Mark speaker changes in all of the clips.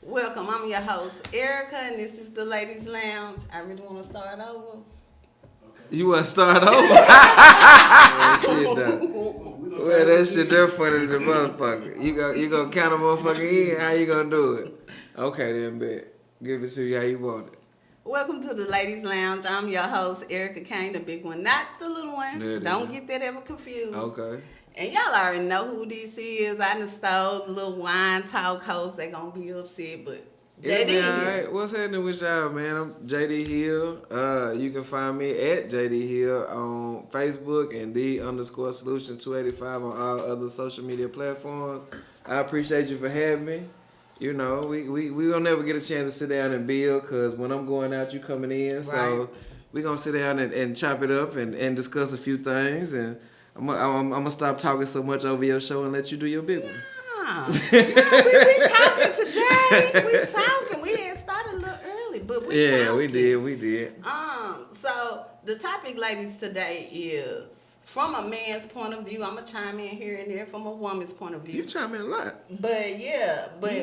Speaker 1: Welcome. I'm your host, Erica, and this is the Ladies Lounge. I really want to start over.
Speaker 2: You want to start over? That shit done. Well, that shit there funny than the motherfucker. You gonna count a motherfucker in? How you gonna do it? Okay, then, bet. Give it to you how you want it.
Speaker 1: Welcome to the Ladies Lounge. I'm your host, Erica Kane, the big one, not the little one.
Speaker 2: There it
Speaker 1: Don't
Speaker 2: is.
Speaker 1: get that ever confused.
Speaker 2: Okay.
Speaker 1: And y'all already know who this is. I done stole the little wine talk host. They gonna be upset, but
Speaker 2: Yeah,
Speaker 1: JD
Speaker 2: man, all
Speaker 1: here.
Speaker 2: right. What's happening with y'all, man? I'm JD Hill. You can find me at JD Hill on Facebook and D_solution285 on all other social media platforms. I appreciate you for having me. You know, we gonna never get a chance to sit down and build because when I'm going out, you coming in. So
Speaker 1: Right.
Speaker 2: we gonna sit down and chop it up and discuss a few things. And I'm gonna stop talking so much over your show and let you do your big one.
Speaker 1: Nah, we talking today. We talking. We had started a little early, but we
Speaker 2: Yeah,
Speaker 1: talking.
Speaker 2: we did.
Speaker 1: So the topic, ladies, today is from a man's point of view. I'm gonna chime in here and there from a woman's point of
Speaker 2: You
Speaker 1: view.
Speaker 2: chime in a lot.
Speaker 1: But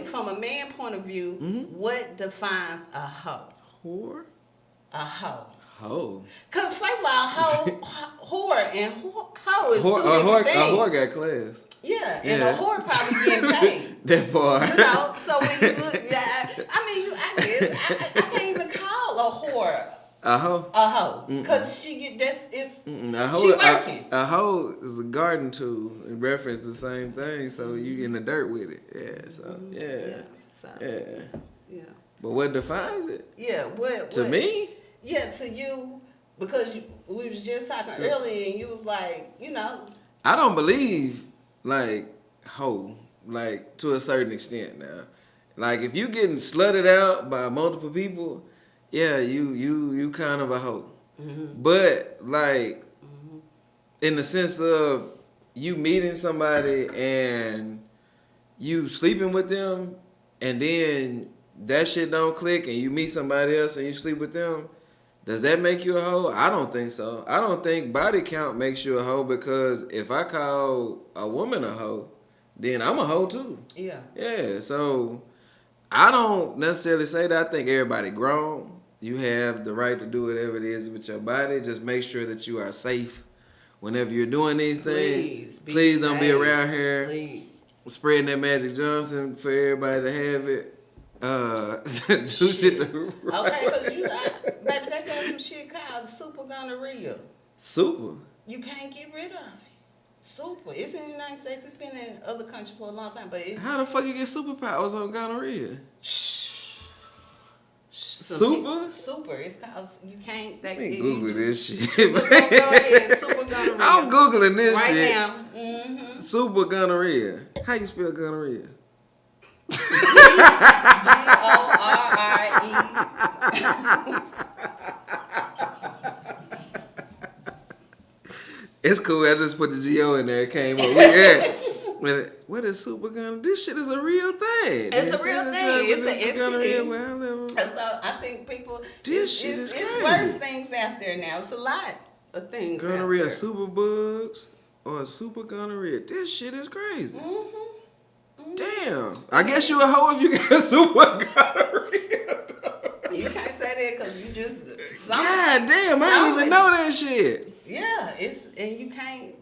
Speaker 1: from a man point of view, what defines a hoe?
Speaker 2: Whore?
Speaker 1: A hoe.
Speaker 2: Hoe.
Speaker 1: Cause first of all, whore and hoe is two
Speaker 2: A
Speaker 1: different things.
Speaker 2: whore got class.
Speaker 1: Yeah, and
Speaker 2: Yeah.
Speaker 1: a whore probably getting paid.
Speaker 2: That part.
Speaker 1: You know, so when you look, I guess I can't even call a whore
Speaker 2: A hoe?
Speaker 1: a hoe because she get
Speaker 2: A hoe,
Speaker 1: she working.
Speaker 2: a hoe is a garden tool. It reference the same thing, so you in the dirt with it. Yeah, so, yeah.
Speaker 1: So,
Speaker 2: Yeah.
Speaker 1: yeah.
Speaker 2: But what defines it?
Speaker 1: Yeah,
Speaker 2: To me?
Speaker 1: Yeah, to you, because we was just talking earlier, and you was like,
Speaker 2: I don't believe, like, hoe, like, to a certain extent now. Like, if you getting slutted out by multiple people, yeah, you kind of a hoe. But, like, in the sense of you meeting somebody and you sleeping with them, and then that shit don't click, and you meet somebody else and you sleep with them, does that make you a hoe? I don't think so. I don't think body count makes you a hoe because if I call a woman a hoe, then I'm a hoe too.
Speaker 1: yeah.
Speaker 2: Yeah, so I don't necessarily say that. I think everybody grown. You have the right to do whatever it is with your body. Just make sure that you are safe whenever you're doing these things. Please don't be around here
Speaker 1: Please.
Speaker 2: spreading that Magic Johnson for everybody to have it. Do shit to
Speaker 1: Okay, because baby, they got some shit called super gonorrhea.
Speaker 2: Super.
Speaker 1: You can't get rid of it. Super. It's in the United States. It's been in other countries for a long time, but
Speaker 2: How the fuck you get superpowers on gonorrhea?
Speaker 1: Super.
Speaker 2: Super?
Speaker 1: It's called. You can't.
Speaker 2: Let me Google this shit.
Speaker 1: Just go ahead. Super gonorrhea.
Speaker 2: I'm Googling this
Speaker 1: right
Speaker 2: shit.
Speaker 1: now. Mm-hmm.
Speaker 2: Super gonorrhea. How you spell gonorrhea?
Speaker 1: Gorre.
Speaker 2: It's cool. I just put the G-O in there. It came up. What is super gonorrhea? This shit is a real thing.
Speaker 1: It's a real thing. It's an
Speaker 2: gonorrhea.
Speaker 1: STD. So I think people.
Speaker 2: This shit is crazy.
Speaker 1: It's worse things out there now. It's a lot of things.
Speaker 2: Gonorrhea,
Speaker 1: out there.
Speaker 2: super bugs, or super gonorrhea. This shit is crazy. Damn. I guess you a hoe if you got super gonorrhea.
Speaker 1: You can't say that because you just.
Speaker 2: God damn, I didn't even know that shit.
Speaker 1: Yeah, and you can't,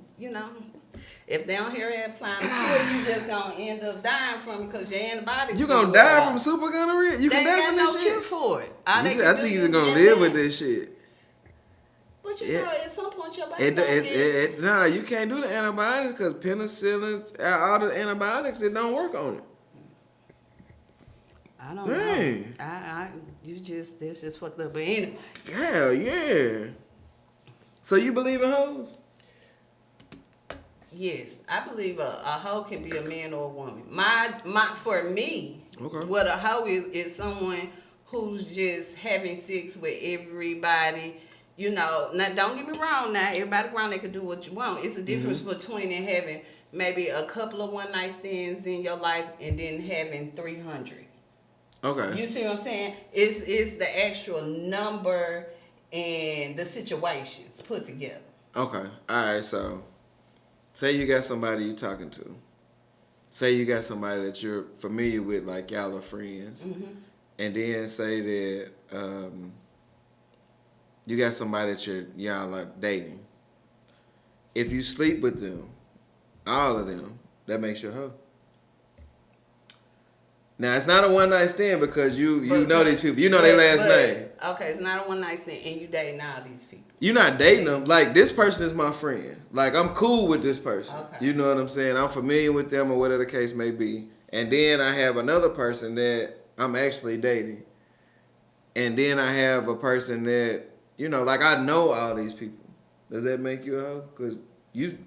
Speaker 1: if they don't hear that flying through, you just gonna end up dying from it because your antibodies.
Speaker 2: You gonna die from super gonorrhea? You can
Speaker 1: They
Speaker 2: die from
Speaker 1: got
Speaker 2: this
Speaker 1: no
Speaker 2: shit?
Speaker 1: cure for it.
Speaker 2: I think you're gonna live with this shit.
Speaker 1: But at some point your body gonna get.
Speaker 2: Nah, you can't do the antibiotics because penicillins, all the antibiotics, it don't work on it.
Speaker 1: I don't
Speaker 2: Dang.
Speaker 1: know. That's just fucked up. But anyway.
Speaker 2: Hell yeah. So you believe in hoes?
Speaker 1: Yes, I believe a hoe can be a man or a woman. For me,
Speaker 2: Okay.
Speaker 1: what a hoe is someone who's just having sex with everybody. Now don't get me wrong. Now everybody grown, they can do what you want. It's a difference between having maybe a couple of one night stands in your life and then having 300.
Speaker 2: Okay.
Speaker 1: You see what I'm saying? It's the actual number and the situations put together.
Speaker 2: Okay. All right. So, say you got somebody you talking to. say you got somebody that you're familiar with, like y'all are friends, and then say that you got somebody that y'all are dating. If you sleep with them, all of them, that makes you a hoe. Now it's not a one night stand because you know these people. You know their last name.
Speaker 1: Okay, it's not a one night stand, and you dating all these people.
Speaker 2: You're not dating them. Like, this person is my friend. Like, I'm cool with this person.
Speaker 1: Okay.
Speaker 2: You know what I'm saying? I'm familiar with them or whatever the case may be. And then I have another person that I'm actually dating. And then I have a person that, you know, like, I know all these people. Does that make you a hoe? Because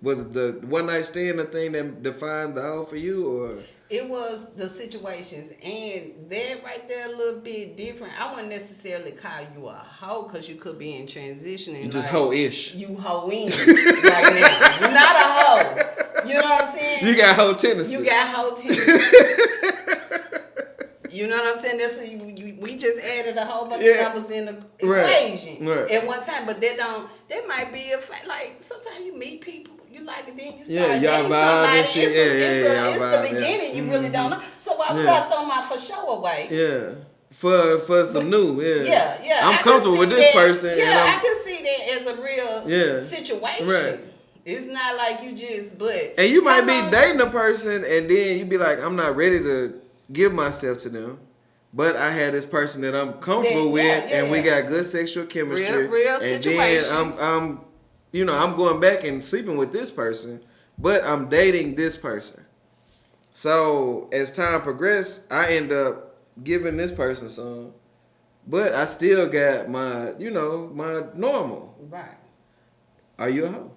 Speaker 2: was it the one night stand the thing that defined the hoe for you, or?
Speaker 1: It was the situations, and that right there a little bit different. I wouldn't necessarily call you a hoe because you could be in transition. And
Speaker 2: just hoe-ish.
Speaker 1: You hoe-in right now. You're not a hoe. You know what I'm saying?
Speaker 2: You got hoe tendency.
Speaker 1: You got hoe tendency. You know what I'm saying? We just added a whole bunch of numbers in the equation at one time, but that might be a fact. Like, sometimes you meet people. You like it, then you start dating somebody. It's the beginning. You really don't know. So why would I throw my for sure away?
Speaker 2: Yeah. For some new,
Speaker 1: Yeah.
Speaker 2: I'm comfortable with this person.
Speaker 1: Yeah, I can see that as a real situation.
Speaker 2: Right.
Speaker 1: It's not like you just,
Speaker 2: and you might be dating a person and then you be like, I'm not ready to give myself to them. But I had this person that I'm comfortable with and we got good sexual chemistry.
Speaker 1: Real situations.
Speaker 2: And then I'm going back and sleeping with this person, but I'm dating this person. So as time progressed, I end up giving this person some, but I still got my normal.
Speaker 1: Right.
Speaker 2: Are you a hoe?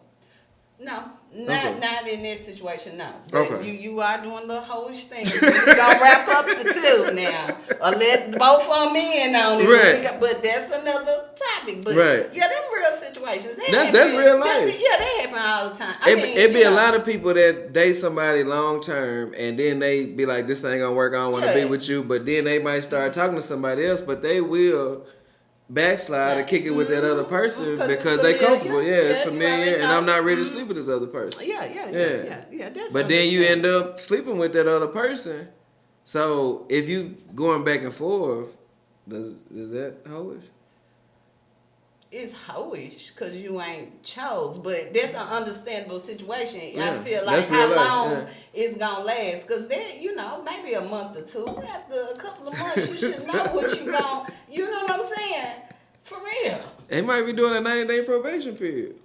Speaker 1: No. Not in this situation, no. But
Speaker 2: Okay.
Speaker 1: You are doing the hoish thing. We're gonna wrap up the two now. Or let both of them in on it.
Speaker 2: Right.
Speaker 1: But that's another topic. But yeah, them real situations.
Speaker 2: That's real life.
Speaker 1: They happen all the time.
Speaker 2: It be a lot of people that date somebody long term and then they be like, this ain't gonna work, I don't wanna be with you, but then they might start talking to somebody else, but they will backslide or kick it with that other person because they comfortable. It's familiar, and I'm not ready to sleep with this other person.
Speaker 1: Yeah.
Speaker 2: But then you end up sleeping with that other person. So if you going back and forth, is that hoish?
Speaker 1: It's hoish because you ain't chose, but that's an understandable situation. I feel like how long it's gonna last, because then maybe a month or two. After a couple of months, you should know what you gon'. You know what I'm saying? For real.
Speaker 2: They might be doing a 90-day probation period.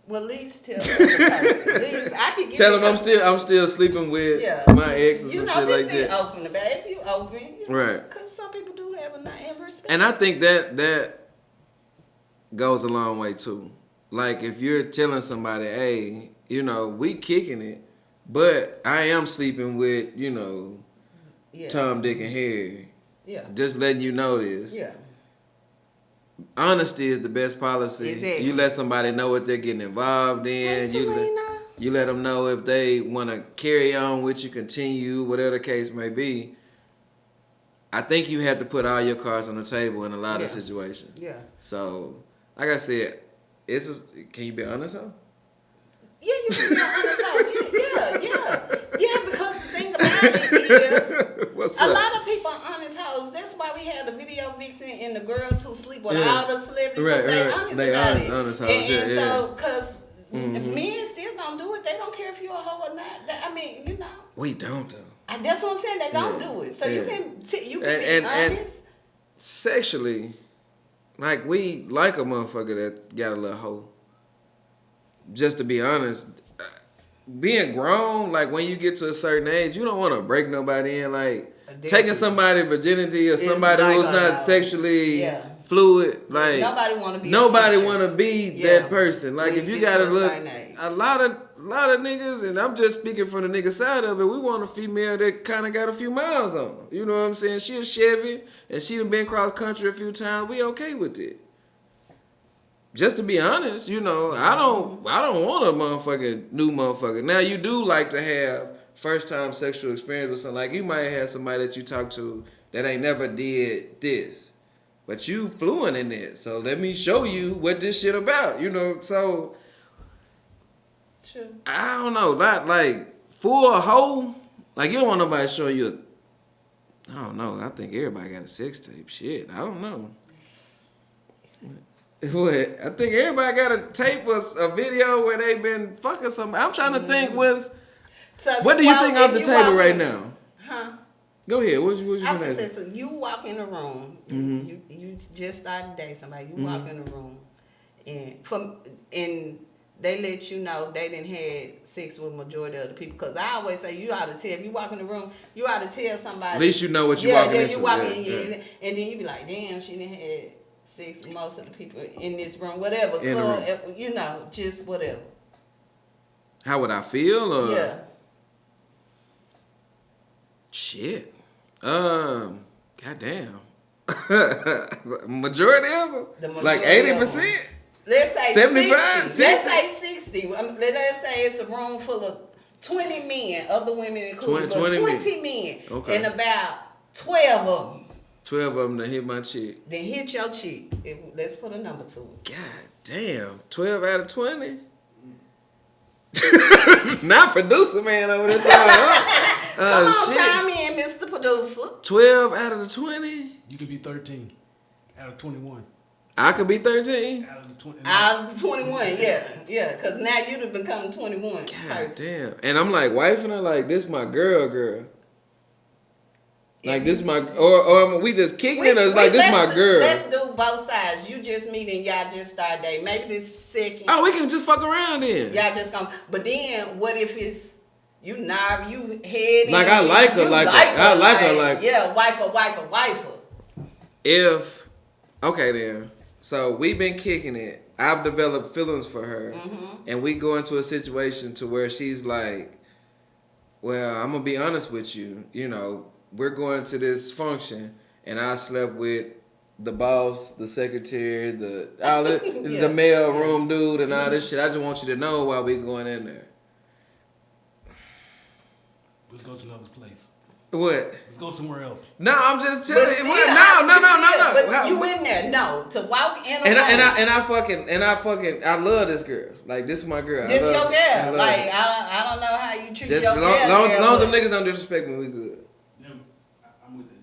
Speaker 1: Well, at least tell the person. At least I can
Speaker 2: tell them I'm still sleeping with my ex or some shit like that.
Speaker 1: Just be open about it. If you open,
Speaker 2: right?
Speaker 1: Because some people do have a respect.
Speaker 2: And I think that goes a long way too. Like, if you're telling somebody, hey, we kicking it, but I am sleeping with, Tom, Dick, and Harry.
Speaker 1: Yeah.
Speaker 2: Just letting you know this.
Speaker 1: Yeah.
Speaker 2: Honesty is the best policy.
Speaker 1: Exactly.
Speaker 2: You let somebody know what they're getting involved in. You let them know if they want to carry on with you, continue, whatever the case may be. I think you have to put all your cards on the table in a lot of situations.
Speaker 1: Yeah.
Speaker 2: So, like I said, can you be honest, huh?
Speaker 1: Yeah, you can be honest, huh? Yeah, because the thing about it is, a lot of people are honest hoes. That's why we had the video vixen and the girls who sleep with all the celebrities. Right. They honest about it.
Speaker 2: Honest hoes,
Speaker 1: and so, because men still gonna do it. They don't care if you're a hoe or not.
Speaker 2: We don't, though.
Speaker 1: That's what I'm saying. They gonna do it. So you can be honest.
Speaker 2: And sexually, like, we like a motherfucker that got a little hoe. Just to be honest, being grown, like, when you get to a certain age, you don't want to break nobody in. Like, taking somebody's virginity or somebody who's not sexually fluid. Like, nobody want to be that person. Like, if you got a lot of niggas, and I'm just speaking from the nigga side of it, we want a female that kind of got a few miles on her. You know what I'm saying? She a Chevy, and she done been cross country a few times. We okay with it. Just to be honest, I don't want a new motherfucker. Now, you do like to have first time sexual experience with something. Like, you might have somebody that you talk to that ain't never did this, but you fluent in it. So let me show you what this shit about. So
Speaker 1: True.
Speaker 2: I don't know, not like full hoe. Like, you don't want nobody showing you I don't know. I think everybody got a sex tape. Shit, I don't know. What? I think everybody got a tape or a video where they been fucking somebody. I'm trying to think what do you think off the table right now?
Speaker 1: Huh?
Speaker 2: Go ahead. What you
Speaker 1: I
Speaker 2: gonna
Speaker 1: would say,
Speaker 2: ask?
Speaker 1: so you walk in the room, you just started dating somebody, you walk in the room, and they let you know they didn't had sex with majority of the people. Because I always say you ought to tell, if you walk in the room, you ought to tell somebody.
Speaker 2: At least you know what you're walking into.
Speaker 1: You walk in, and then you be like, damn, she didn't had sex with most of the people in this room, whatever, club, you know, just whatever.
Speaker 2: How would I feel? Or?
Speaker 1: Yeah.
Speaker 2: Shit. Goddamn. Majority of them? Like 80%?
Speaker 1: Let's say
Speaker 2: 75?
Speaker 1: 60. Let's say 60. Let's say it's a room full of 20 men, other women included, 20 men. Okay. And about 12 of them.
Speaker 2: 12 of them that hit my chick.
Speaker 1: Then hit your chick. Let's put a number to it.
Speaker 2: God damn. 12 out of 20? Not producer man over there talking.
Speaker 1: Come on, chime in, Mr. Producer.
Speaker 2: 12 out of the 20?
Speaker 3: You could be 13 out of 21.
Speaker 2: I could be 13?
Speaker 3: Out of the 20.
Speaker 1: Out of the 21, yeah. Yeah, because now you'd have become 21.
Speaker 2: God damn. And I'm like, wifing her like, this my girl. Like, this my, or we just kicking it, or it's like, this my girl.
Speaker 1: Let's do both sides. You just meet and y'all just start dating. Maybe this second.
Speaker 2: Oh, we can just fuck around then.
Speaker 1: Y'all just come. But then, what if it's, you head
Speaker 2: like,
Speaker 1: in.
Speaker 2: I like her, I like her.
Speaker 1: Yeah, wife her.
Speaker 2: If, okay then. So, we've been kicking it. I've developed feelings for her. And we go into a situation to where she's like, well, I'm going to be honest with you. You know, we're going to this function, and I slept with the boss, the secretary, the mail room dude, and all this shit. I just want you to know while we going in there.
Speaker 3: Let's go to another place.
Speaker 2: What?
Speaker 3: Let's go somewhere else.
Speaker 2: No, I'm just telling you. No.
Speaker 1: But you in there? No, to walk in.
Speaker 2: I fucking I love this girl. Like, this is my girl.
Speaker 1: This your girl. Like, I don't know how you treat your girl.
Speaker 2: Long as them niggas don't disrespect me, we good.
Speaker 3: I'm with that.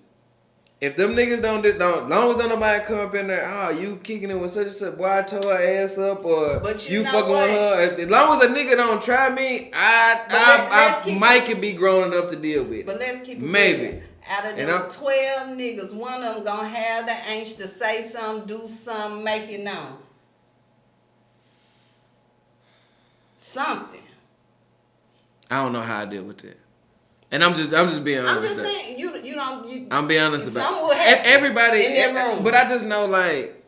Speaker 2: If them niggas don't, long as don't nobody come up in there, oh, you kicking it with such and such, boy, I tore her ass up, or you fucking with her. As long as a nigga don't try me, I might can be grown enough to deal with it.
Speaker 1: But let's keep it
Speaker 2: maybe.
Speaker 1: Real. Out of them 12 niggas, one of them gonna have the angst to say something, do something, make it known. Something.
Speaker 2: I don't know how I deal with that. And I'm just being honest.
Speaker 1: I'm just saying, you know,
Speaker 2: I'm being honest about it. Everybody,
Speaker 1: in their room.
Speaker 2: But I just know, like,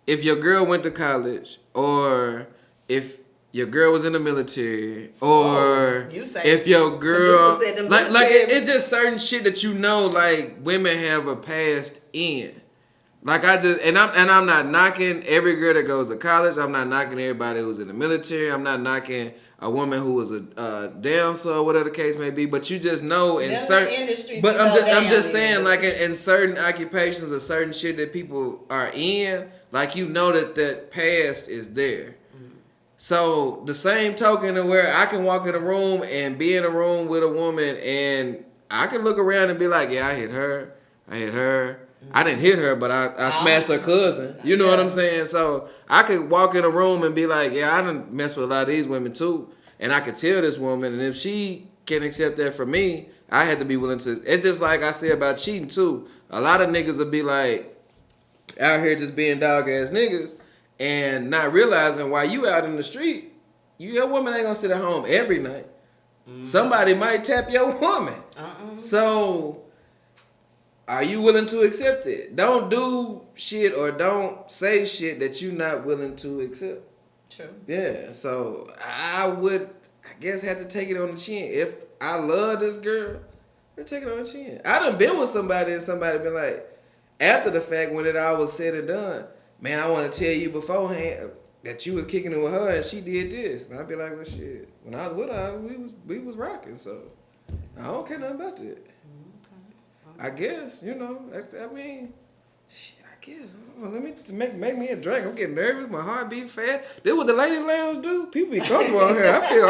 Speaker 2: if your girl went to college, or if your girl was in the military, or if your girl, like it's just certain shit that you know, like, women have a past in. Like, I'm not knocking every girl that goes to college. I'm not knocking everybody who's in the military. I'm not knocking a woman who was a dancer or whatever the case may be. But you just know in certain industries. But I'm just saying, like, in certain occupations or certain shit that people are in, like, you know that past is there. So the same token of where I can walk in a room and be in a room with a woman, and I can look around and be like, yeah, I hit her. I didn't hit her, but I smashed her cousin. You know what I'm saying? So I could walk in a room and be like, yeah, I done messed with a lot of these women too. And I could tell this woman, and if she can accept that from me, I had to be willing to. It's just like I said about cheating too. A lot of niggas will be like out here just being dog ass niggas and not realizing while you out in the street, your woman ain't gonna sit at home every night. Somebody might tap your woman. So are you willing to accept it? Don't do shit or don't say shit that you're not willing to accept.
Speaker 1: True.
Speaker 2: Yeah, so I guess, have to take it on the chin. If I love this girl, I take it on the chin. I done been with somebody and somebody been like, after the fact, when it all was said and done, man, I want to tell you beforehand that you was kicking it with her and she did this. And I'd be like, well, shit, when I was with her, we was rocking, so I don't care nothing about that. I guess, you know, I mean, shit, I guess. Well, let me make me a drink. I'm getting nervous. My heart beating fast. This what the ladies' lounge do. People be comfortable out here. I feel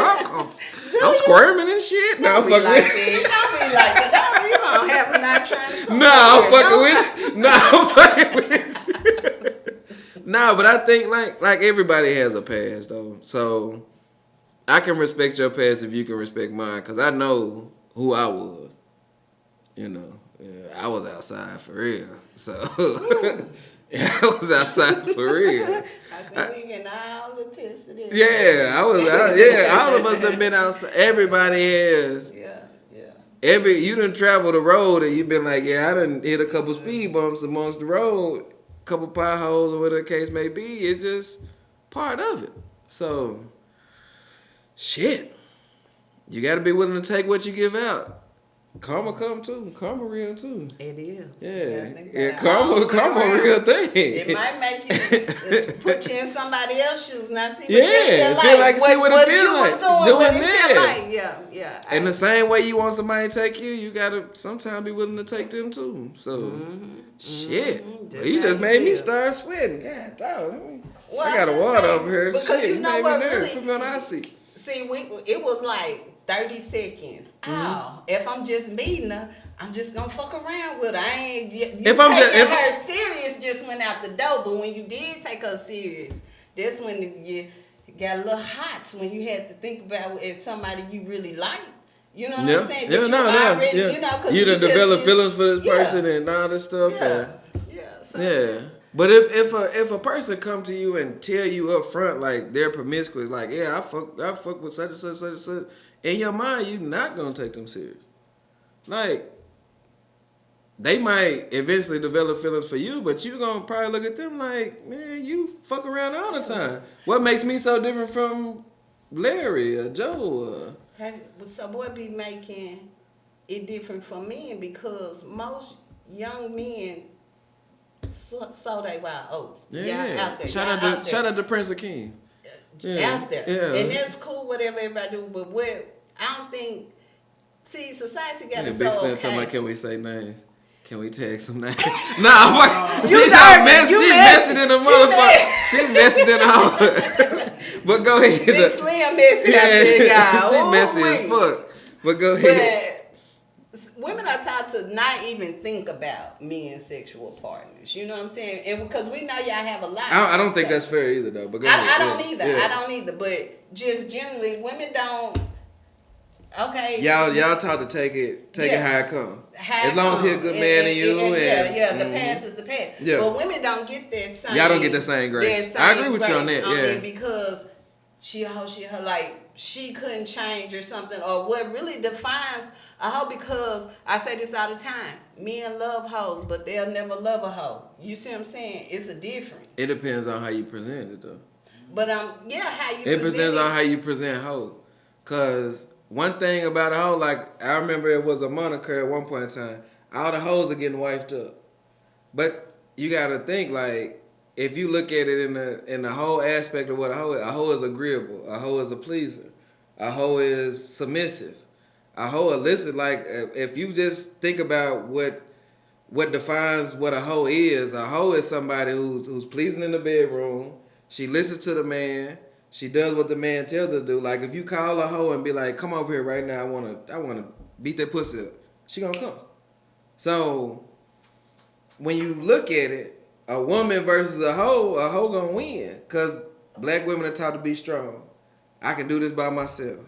Speaker 2: I'm squirming and shit. No,
Speaker 1: Don't be like that. Don't be like that. No, you don't have not trying to.
Speaker 2: I'm fucking with you. I'm fucking with you. No, but I think like everybody has a past though. So I can respect your past if you can respect mine, cause I know who I was. You know, I was outside for real. So I was outside for real.
Speaker 1: I think we can all attest to this.
Speaker 2: Yeah, I was. All of us have been outside. Everybody has.
Speaker 1: Yeah.
Speaker 2: You done travel the road and you've been like, I done hit a couple speed bumps amongst the road, couple potholes or whatever the case may be. It's just part of it. So, shit, you got to be willing to take what you give out. Karma come too. Karma real too.
Speaker 1: It is.
Speaker 2: Yeah. Karma a real thing.
Speaker 1: It might make you put you in somebody else's shoes. Now see what
Speaker 2: it feel like see what it feel like.
Speaker 1: Doing it. Yeah.
Speaker 2: And the same way you want somebody to take you, you gotta sometimes be willing to take them too. So shit. You just made me start sweating. God dog. I got a water over here.
Speaker 1: Because
Speaker 2: shit,
Speaker 1: you know
Speaker 2: made
Speaker 1: what
Speaker 2: me nervous.
Speaker 1: really,
Speaker 2: Put me on the hot seat.
Speaker 1: See, it was like 30 seconds. Oh, if I'm just meeting her, I'm just gonna fuck around with her. I ain't. If her serious, just went out the door. But when you did take her serious, that's when you got a little hot. When you had to think about if somebody you really like. You know what I'm saying? You know, cause
Speaker 2: you done develop feelings for this person and all this stuff. But if a person come to you and tell you up front like they're promiscuous, like I fuck with such and such and such. In your mind, you're not gonna take them serious. Like, they might eventually develop feelings for you, but you gonna probably look at them like, man, you fuck around all the time. What makes me so different from Larry or Joe?
Speaker 1: So what be making it different for men? Because most young men sow they wild oats. Out there.
Speaker 2: Shout out to Prince of King.
Speaker 1: Out there. And that's cool, whatever everybody do, but I don't think, society got it so okay.
Speaker 2: Talking about, can we say names? Can we tag some names? Nah, she messing in the motherfucker. She messing in the But go ahead.
Speaker 1: Big Slim messing out there, y'all.
Speaker 2: She messy as fuck. But go ahead.
Speaker 1: But women are taught to not even think about men's sexual partners. You know what I'm saying? And because we know y'all have a lot.
Speaker 2: I don't think that's fair either, though. But go ahead.
Speaker 1: I don't either. But just generally, women don't. Okay.
Speaker 2: Y'all taught to take it how it come. As long as he's a good man in you.
Speaker 1: The past is the past. Yeah. But women don't get that same.
Speaker 2: Y'all don't get the same grace. I agree with you on that. Yeah.
Speaker 1: Because she like she couldn't change or something, or what really defines a hoe. Because I say this all the time: men love hoes, but they'll never love a hoe. You see what I'm saying? It's a difference.
Speaker 2: It depends on how you present it, though.
Speaker 1: But how you. It
Speaker 2: depends on how you present hoe, cause. One thing about a hoe, like, I remember it was a moniker at one point in time. All the hoes are getting wifed up. But you got to think, like, if you look at it in the whole aspect of what a hoe is agreeable. A hoe is a pleaser. A hoe is submissive. A hoe illicit, like, if you just think about what defines what a hoe is somebody who's pleasing in the bedroom. She listens to the man. She does what the man tells her to do. Like, if you call a hoe and be like, come over here right now, I wanna beat that pussy up, she gonna come. So, when you look at it, a woman versus a hoe gonna win. Because black women are taught to be strong. I can do this by myself.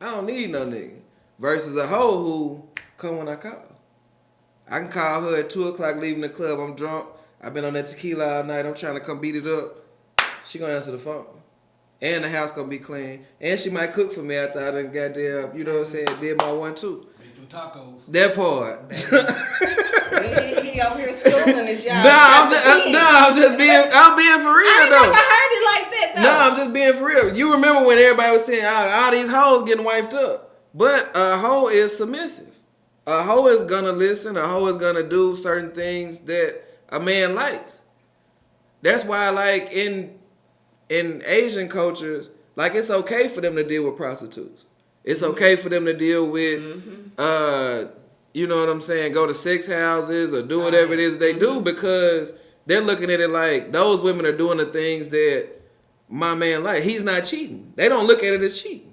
Speaker 2: I don't need no nigga. Versus a hoe who come when I call. I can call her at 2 o'clock leaving the club. I'm drunk. I've been on that tequila all night. I'm trying to come beat it up. She gonna answer the phone. And the house gonna be clean. And she might cook for me after I done goddamn, you know what I'm saying, did my 1-2.
Speaker 3: Make them tacos.
Speaker 2: That part.
Speaker 1: he over here schooling his job.
Speaker 2: I'm being for real,
Speaker 1: I ain't
Speaker 2: though.
Speaker 1: never heard it like that, though.
Speaker 2: No, I'm just being for real. You remember when everybody was saying, all these hoes getting wifed up. But a hoe is submissive. A hoe is gonna listen. A hoe is gonna do certain things that a man likes. That's why, like, in Asian cultures, like, it's okay for them to deal with prostitutes. It's okay for them to deal with, you know what I'm saying, go to sex houses or do whatever it is they do, because they're looking at it like those women are doing the things that my man like. He's not cheating. They don't look at it as cheating.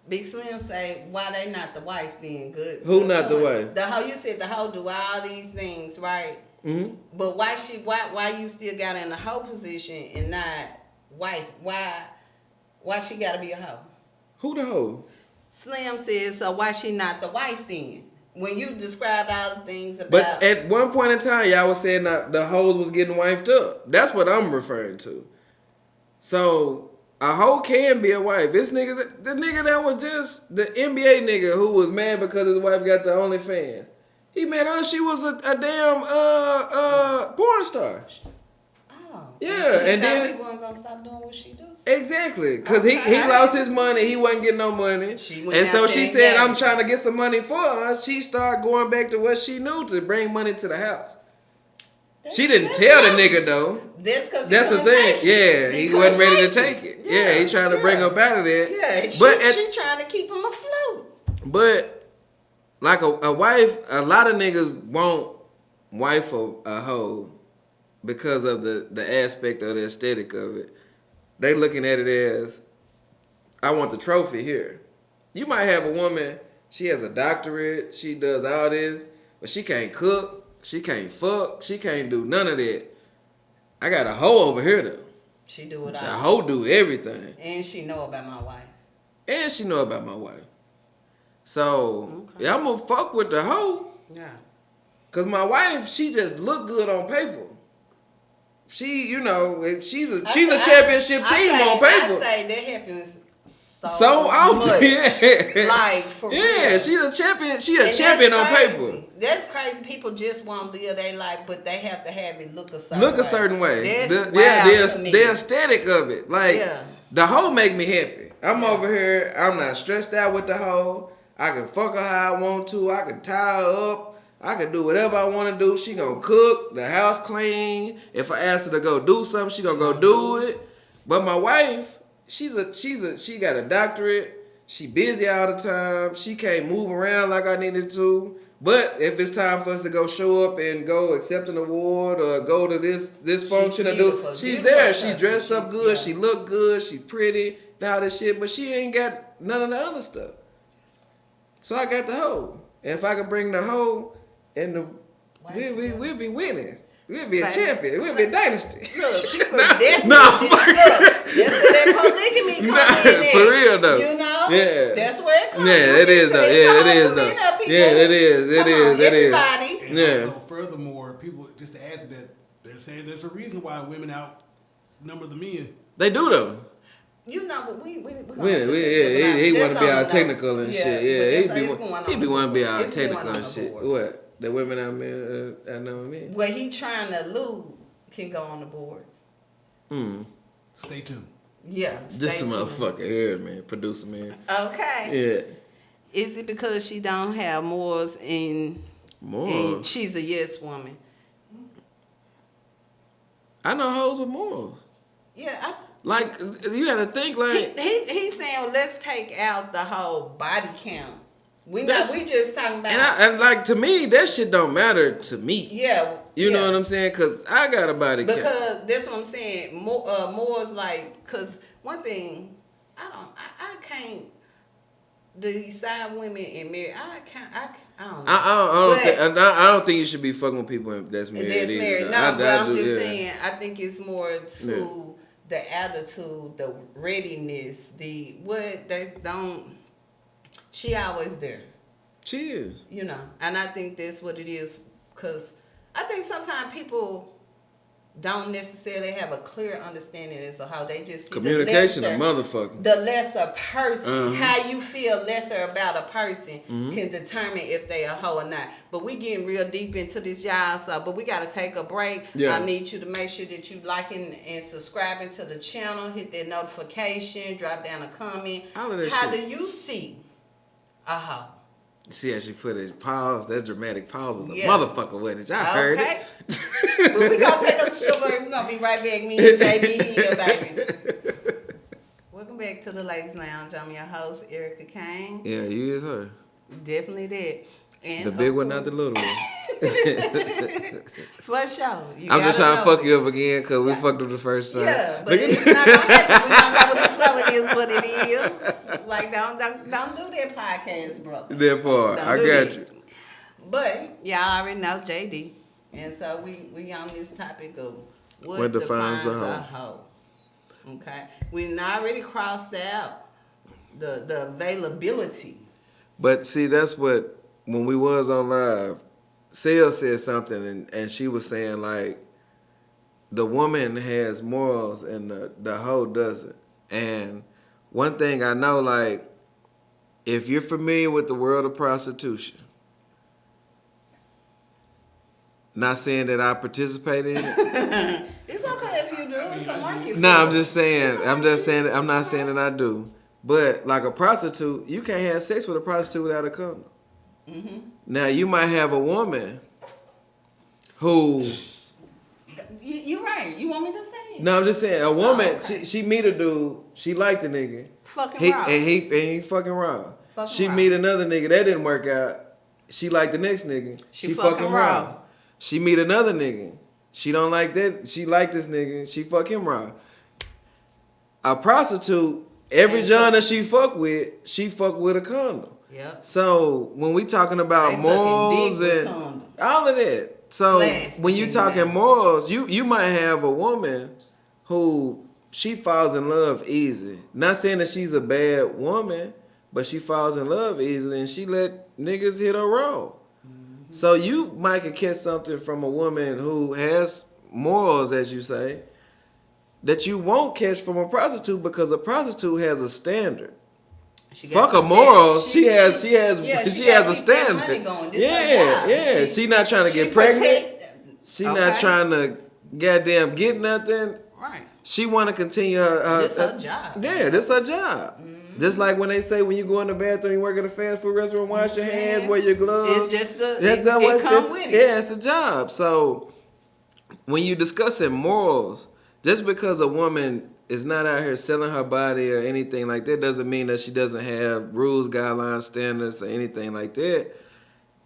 Speaker 1: Big Slim say, why they not the wife then? Good.
Speaker 2: Who
Speaker 1: good
Speaker 2: not the
Speaker 1: point.
Speaker 2: wife?
Speaker 1: The hoe, you said the hoe do all these things, right?
Speaker 2: Mm-hmm.
Speaker 1: But why you still got in the hoe position and not wife? Why she gotta be a hoe?
Speaker 2: Who the hoe?
Speaker 1: Slim says, so why she not the wife then? When you described all the things about...
Speaker 2: But at one point in time, y'all was saying that the hoes was getting wifed up. That's what I'm referring to. So, a hoe can be a wife. This nigga, the nigga that was just the NBA nigga who was mad because his wife got the OnlyFans. He met her, she was a damn porn star.
Speaker 1: Oh.
Speaker 2: Yeah, and then...
Speaker 1: people weren't gonna stop doing what she do.
Speaker 2: Exactly, because
Speaker 1: Okay.
Speaker 2: he lost his money. He wasn't getting no money.
Speaker 1: She went
Speaker 2: And so
Speaker 1: out
Speaker 2: she
Speaker 1: there
Speaker 2: said,
Speaker 1: and
Speaker 2: I'm
Speaker 1: got
Speaker 2: trying to get some money for her. She started going back to what she knew to bring money to the house. She didn't tell the nigga, though.
Speaker 1: That's because
Speaker 2: That's the thing. Yeah, he wasn't ready to take it. Yeah, he trying to bring up out of there.
Speaker 1: Yeah,
Speaker 2: but
Speaker 1: she trying to keep him afloat.
Speaker 2: But like a wife, a lot of niggas won't wife a hoe because of the aspect of the aesthetic of it. They looking at it as, I want the trophy here. You might have a woman, she has a doctorate, she does all this, but she can't cook, she can't fuck, she can't do none of that. I got a hoe over here though.
Speaker 1: She do it all.
Speaker 2: The hoe do everything.
Speaker 1: And she know about my wife.
Speaker 2: And she know about my wife. So,
Speaker 1: Okay.
Speaker 2: yeah, I'm gonna fuck with the hoe.
Speaker 1: Yeah.
Speaker 2: Cause my wife, she just look good on paper. She, you know, she's a championship team on paper.
Speaker 1: I say that happens
Speaker 2: So often,
Speaker 1: much.
Speaker 2: yeah.
Speaker 1: Like for real.
Speaker 2: Yeah, she's a champion. She a
Speaker 1: And
Speaker 2: champion on
Speaker 1: that's
Speaker 2: paper.
Speaker 1: crazy. That's crazy. People just want to live their life, but they have to have it look a certain
Speaker 2: Look
Speaker 1: way.
Speaker 2: a certain way.
Speaker 1: That's wild to me.
Speaker 2: The aesthetic of it. Like
Speaker 1: Yeah.
Speaker 2: the hoe make me happy. I'm
Speaker 1: Yeah.
Speaker 2: over here. I'm not stressed out with the hoe. I can fuck her how I want to. I can tie her up. I can do whatever I want to do. She gonna cook. The house clean. If I ask her to go do something, she gonna go do it. But my wife, she got a doctorate. She busy all the time. She can't move around like I needed to. But if it's time for us to go show up and go accept an award or go to this function or do,
Speaker 1: beautiful.
Speaker 2: she's
Speaker 1: Beautiful
Speaker 2: there. She
Speaker 1: person.
Speaker 2: dressed up good.
Speaker 1: Yeah.
Speaker 2: She look good. She pretty. And all this shit. But she ain't got none of the other stuff. So I got the hoe. And if I could bring the hoe, and we'll be winning. We'll be a champion. We'll be a dynasty.
Speaker 1: Look, people definitely
Speaker 2: Nah,
Speaker 1: look. That's where that polygamy comes in.
Speaker 2: For real though.
Speaker 1: You know?
Speaker 2: Yeah.
Speaker 1: That's where it comes
Speaker 2: Yeah,
Speaker 1: in.
Speaker 2: it is though. Yeah, it is though. Yeah, it is. It
Speaker 1: Come
Speaker 2: is.
Speaker 1: on,
Speaker 2: It is.
Speaker 1: everybody.
Speaker 3: And
Speaker 2: Yeah.
Speaker 3: also, furthermore, people, just to add to that, they're saying there's a reason why women outnumber the men.
Speaker 2: They do though.
Speaker 1: You know, but we gonna
Speaker 2: He want to be all
Speaker 1: all
Speaker 2: technical and shit. Yeah, he be want to be all
Speaker 1: It's
Speaker 2: technical
Speaker 1: going
Speaker 2: and
Speaker 1: on
Speaker 2: shit.
Speaker 1: the board.
Speaker 2: What? The women out men outnumber men.
Speaker 1: What he trying to lose can go on the board.
Speaker 3: Stay tuned.
Speaker 1: Yeah.
Speaker 2: This
Speaker 1: stay tuned.
Speaker 2: motherfucker here, man. Producer, man.
Speaker 1: Okay.
Speaker 2: Yeah.
Speaker 1: Is it because she don't have morals and
Speaker 2: Morals.
Speaker 1: she's a yes woman?
Speaker 2: I know hoes with morals.
Speaker 1: Yeah,
Speaker 2: Like, you gotta think like...
Speaker 1: he's saying let's take out the whole body count. We just talking about
Speaker 2: And like, to me, that shit don't matter to me.
Speaker 1: yeah.
Speaker 2: You know what I'm saying? Because I got a body count.
Speaker 1: Because that's what I'm saying. More is like, because one thing, I can't decide women and marry. I don't know.
Speaker 2: I don't think you should be fucking with people that's married.
Speaker 1: That's
Speaker 2: either.
Speaker 1: married. No,
Speaker 2: I
Speaker 1: but I'm
Speaker 2: do,
Speaker 1: just
Speaker 2: yeah.
Speaker 1: saying, I think it's more to the attitude, the readiness, she always there.
Speaker 2: She is.
Speaker 1: You know, and I think that's what it is, because I think sometimes people don't necessarily have a clear understanding as to how they just see
Speaker 2: Communication,
Speaker 1: the
Speaker 2: a motherfucker.
Speaker 1: The lesser person,
Speaker 2: Uh-huh.
Speaker 1: how you feel lesser about a person can determine if they a hoe or not. But we getting real deep into this, y'all. But we got to take a break.
Speaker 2: Yeah.
Speaker 1: I need you to make sure that you liking and subscribing to the channel. Hit that notification. Drop down a comment.
Speaker 2: All of that
Speaker 1: how
Speaker 2: shit.
Speaker 1: do you see a hoe?
Speaker 2: See how she put it pause? That dramatic pause was a
Speaker 1: Yeah.
Speaker 2: motherfucker with it. I heard
Speaker 1: Okay.
Speaker 2: it.
Speaker 1: But we gonna take us a short break. We're gonna be right back. Me and JB here, baby. Welcome back to the Ladies Lounge. I'm your host, Erica Kane.
Speaker 2: Yeah, you is her.
Speaker 1: Definitely that. And
Speaker 2: The big one, not the little one.
Speaker 1: For sure.
Speaker 2: I'm just trying to fuck you up again because we fucked up the first time.
Speaker 1: Yeah, but it's not gonna happen. We gonna go with the flow. It is what it is. Like don't do that podcast, brother.
Speaker 2: That part, I got you.
Speaker 1: But y'all already know JD, and so we on this topic of what
Speaker 2: defines
Speaker 1: defines
Speaker 2: a
Speaker 1: a hoe. Okay, we already crossed out the availability.
Speaker 2: But see, that's what, when we was on live, Sil said something, and she was saying, like, the woman has morals and the hoe doesn't. And one thing I know, like, if you're familiar with the world of prostitution, not saying that I participate in it.
Speaker 1: It's okay if you do. It's a market.
Speaker 2: No, I'm just saying. I'm not saying that I do. But like a prostitute, you can't have sex with a prostitute without a condom. Mm-hmm. Now you might have a woman who.
Speaker 1: You right. You want me to say it?
Speaker 2: No, I'm just saying a woman.
Speaker 1: Oh, okay.
Speaker 2: She meet a dude. She liked the nigga.
Speaker 1: Fucking raw.
Speaker 2: And he fucking raw.
Speaker 1: Fucking
Speaker 2: She
Speaker 1: raw.
Speaker 2: meet another nigga that didn't work out. She liked the next nigga.
Speaker 1: She fucking raw.
Speaker 2: She meet another nigga. She don't like that. She like this nigga. She fuck him raw. A prostitute, every John that she fuck with a condom.
Speaker 1: Yep.
Speaker 2: So when we talking about
Speaker 1: They sucking
Speaker 2: morals
Speaker 1: dick with
Speaker 2: and
Speaker 1: condoms.
Speaker 2: all of that, so
Speaker 1: Plastic
Speaker 2: when you
Speaker 1: and
Speaker 2: talking
Speaker 1: that.
Speaker 2: morals, you might have a woman who she falls in love easy. Not saying that she's a bad woman, but she falls in love easily and she let niggas hit her roll. So you might could catch something from a woman who has morals, as you say, that you won't catch from a prostitute because a prostitute has a standard. Fuck her morals. She has a standard. Yeah. She not trying to get pregnant. She not trying to goddamn get nothing.
Speaker 1: Right.
Speaker 2: She want to continue her.
Speaker 1: This her job.
Speaker 2: Yeah, this her job. Just like when they say when you go in the bathroom, you work at a fast food restaurant, wash your hands, wear your gloves.
Speaker 1: It's just it comes with it.
Speaker 2: Yeah, it's a job. So when you discussing morals, just because a woman is not out here selling her body or anything like that doesn't mean that she doesn't have rules, guidelines, standards, or anything like that.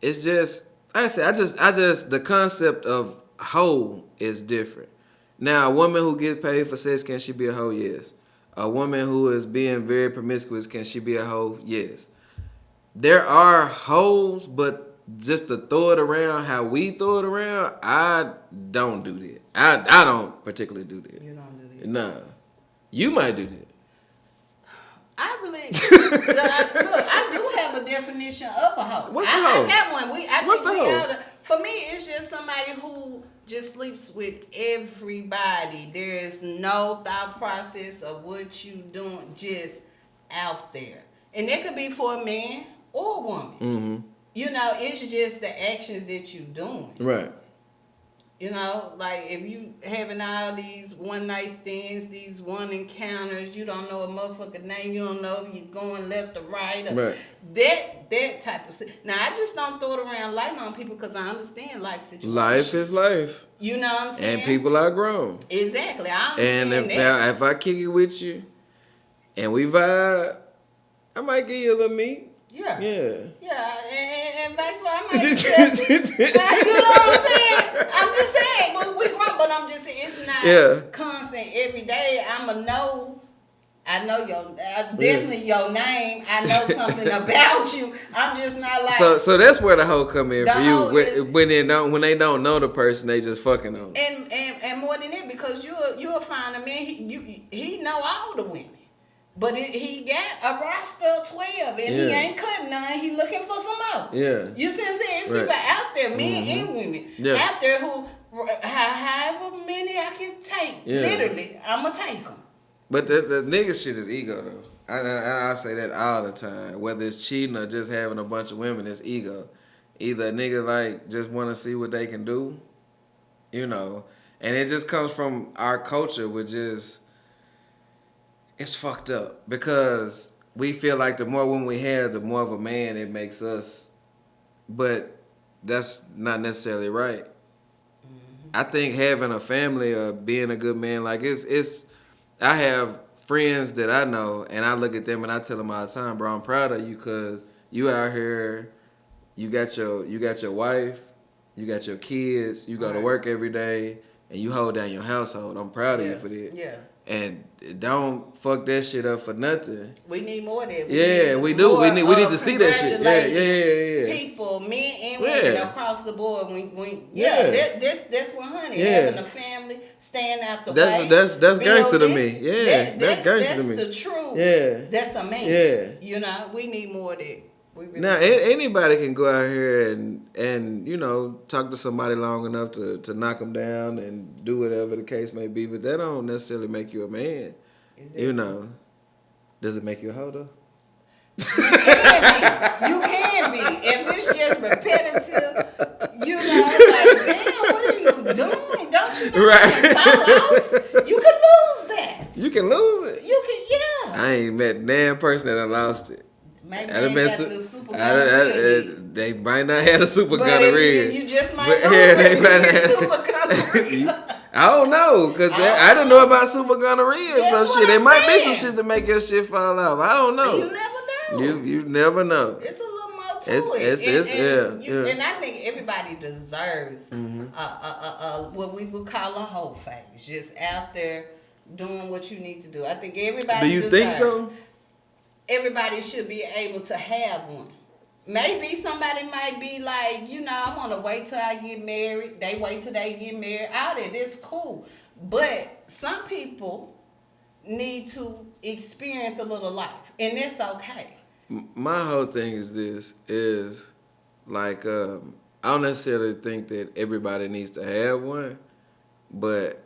Speaker 2: It's just, like I said, I just the concept of hoe is different. Now, a woman who gets paid for sex, can she be a hoe? Yes. A woman who is being very promiscuous, can she be a hoe? Yes. There are hoes, but just to throw it around how we throw it around, I don't do that. I don't particularly do that.
Speaker 1: You don't do that.
Speaker 2: Nah. You might do that.
Speaker 1: I believe. Look, I do have a definition of a hoe.
Speaker 2: What's the hoe?
Speaker 1: I got one.
Speaker 2: What's the hoe?
Speaker 1: For me, it's just somebody who just sleeps with everybody. There is no thought process of what you doing, just out there. And that could be for a man or a woman.
Speaker 2: Mm-hmm.
Speaker 1: You know, it's just the actions that you doing.
Speaker 2: Right.
Speaker 1: You know, like if you having all these one night stands, these one encounters, you don't know a motherfucker name, you don't know if you're going left or right.
Speaker 2: Right.
Speaker 1: That type of stuff. Now, I just don't throw it around light on people because I understand life situations.
Speaker 2: Life is life.
Speaker 1: You know what I'm saying?
Speaker 2: And people are grown.
Speaker 1: Exactly. I understand
Speaker 2: And
Speaker 1: that.
Speaker 2: if I kick it with you and we vibe, I might give you a little meat.
Speaker 1: Yeah.
Speaker 2: Yeah.
Speaker 1: Yeah, and vice versa. I might accept it. You know what I'm saying? I'm just saying, but we grown, but I'm just saying it's not constant every day. I know definitely your name. I know something about you. I'm just not like.
Speaker 2: So that's where the hoe come in for you.
Speaker 1: Is,
Speaker 2: when they don't know the person, they just fucking on them.
Speaker 1: And more than that, because you'll find a man. He know all the women. But he got a roster of 12 and he ain't cutting none. He looking for some more.
Speaker 2: Yeah.
Speaker 1: You see what I'm saying? It's
Speaker 2: Right.
Speaker 1: people out there, men and women, out there who, however many I can take, literally, I'm going to take them.
Speaker 2: But the nigga shit is ego, though. I say that all the time. Whether it's cheating or just having a bunch of women, it's ego. Either a nigga, like, just want to see what they can do, you know. And it just comes from our culture, which is... It's fucked up because we feel like the more women we have, the more of a man it makes us. But that's not necessarily right. Mm-hmm. I think having a family or being a good man, like it's. I have friends that I know, and I look at them and I tell them all the time, bro, I'm proud of you because you out here, you got your wife, you got your kids, you go to
Speaker 1: Right.
Speaker 2: work every day, and you hold down your household. I'm proud of you for that.
Speaker 1: Yeah.
Speaker 2: And don't fuck that shit up for nothing.
Speaker 1: We need more of that.
Speaker 2: Yeah, we do. We need to see that shit. Yeah.
Speaker 1: People, men and women
Speaker 2: Yeah.
Speaker 1: across the board. When
Speaker 2: Yeah.
Speaker 1: that's 100.
Speaker 2: Yeah.
Speaker 1: Having a family, staying out the way.
Speaker 2: That's gangster to me.
Speaker 1: This-
Speaker 2: Yeah, that's gangster to me.
Speaker 1: That's the truth.
Speaker 2: Yeah.
Speaker 1: That's a man.
Speaker 2: Yeah.
Speaker 1: You know, we need more of that. We really
Speaker 2: Now,
Speaker 1: do.
Speaker 2: anybody can go out here and you know talk to somebody long enough to knock them down and do whatever the case may be, but that don't necessarily make you a man.
Speaker 1: Exactly.
Speaker 2: You know, does it make you a hoe though?
Speaker 1: You can be. If it's just repetitive, you know, like, damn, what are you doing? Don't you know
Speaker 2: Right.
Speaker 1: you can fall off? You can lose that.
Speaker 2: You can lose it.
Speaker 1: You can, yeah.
Speaker 2: I ain't met a damn person that done lost it.
Speaker 1: Maybe
Speaker 2: I'd've
Speaker 1: they
Speaker 2: been
Speaker 1: got
Speaker 2: su-
Speaker 1: the super
Speaker 2: I-
Speaker 1: gonorrhea.
Speaker 2: they might not have a super
Speaker 1: But
Speaker 2: gonorrhea.
Speaker 1: you just might
Speaker 2: But,
Speaker 1: lose
Speaker 2: yeah, they
Speaker 1: it.
Speaker 2: might
Speaker 1: It's
Speaker 2: have-
Speaker 1: super gonorrhea.
Speaker 2: I don't know, cause I didn't know about super gonorrhea,
Speaker 1: That's
Speaker 2: so
Speaker 1: what
Speaker 2: shit. There
Speaker 1: I'm
Speaker 2: might be
Speaker 1: saying.
Speaker 2: some shit to make your shit fall off. I don't know.
Speaker 1: You never know.
Speaker 2: You never know.
Speaker 1: It's a little more to
Speaker 2: It's-
Speaker 1: it.
Speaker 2: yeah.
Speaker 1: And I think everybody deserves what we would call a whole phase. Just out there doing what you need to do. I think everybody
Speaker 2: Do you think so?
Speaker 1: Everybody should be able to have one. Maybe somebody might be like, you know, I want to wait till I get married. They wait till they get married. All that is cool. But some people need to experience a little life. And that's okay.
Speaker 2: My whole thing is this: is like I don't necessarily think that everybody needs to have one, but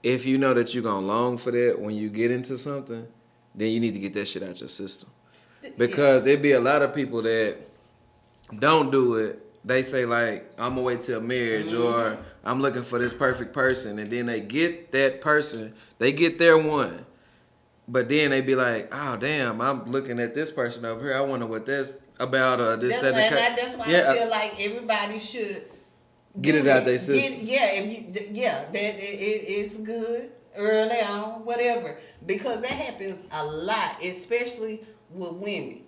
Speaker 2: if you know that you're gonna long for that when you get into something, then you need to get that shit out your system. Because there'd be a lot of people that don't do it. They say like, I'm gonna wait till marriage, or I'm looking for this perfect person, and then they get that person, they get their one. But then they be like, oh damn, I'm looking at this person over here. I wonder what that's about, or this, that,
Speaker 1: That's why I feel like everybody should
Speaker 2: get it out their system.
Speaker 1: It's good early on, whatever, because that happens a lot, especially with women.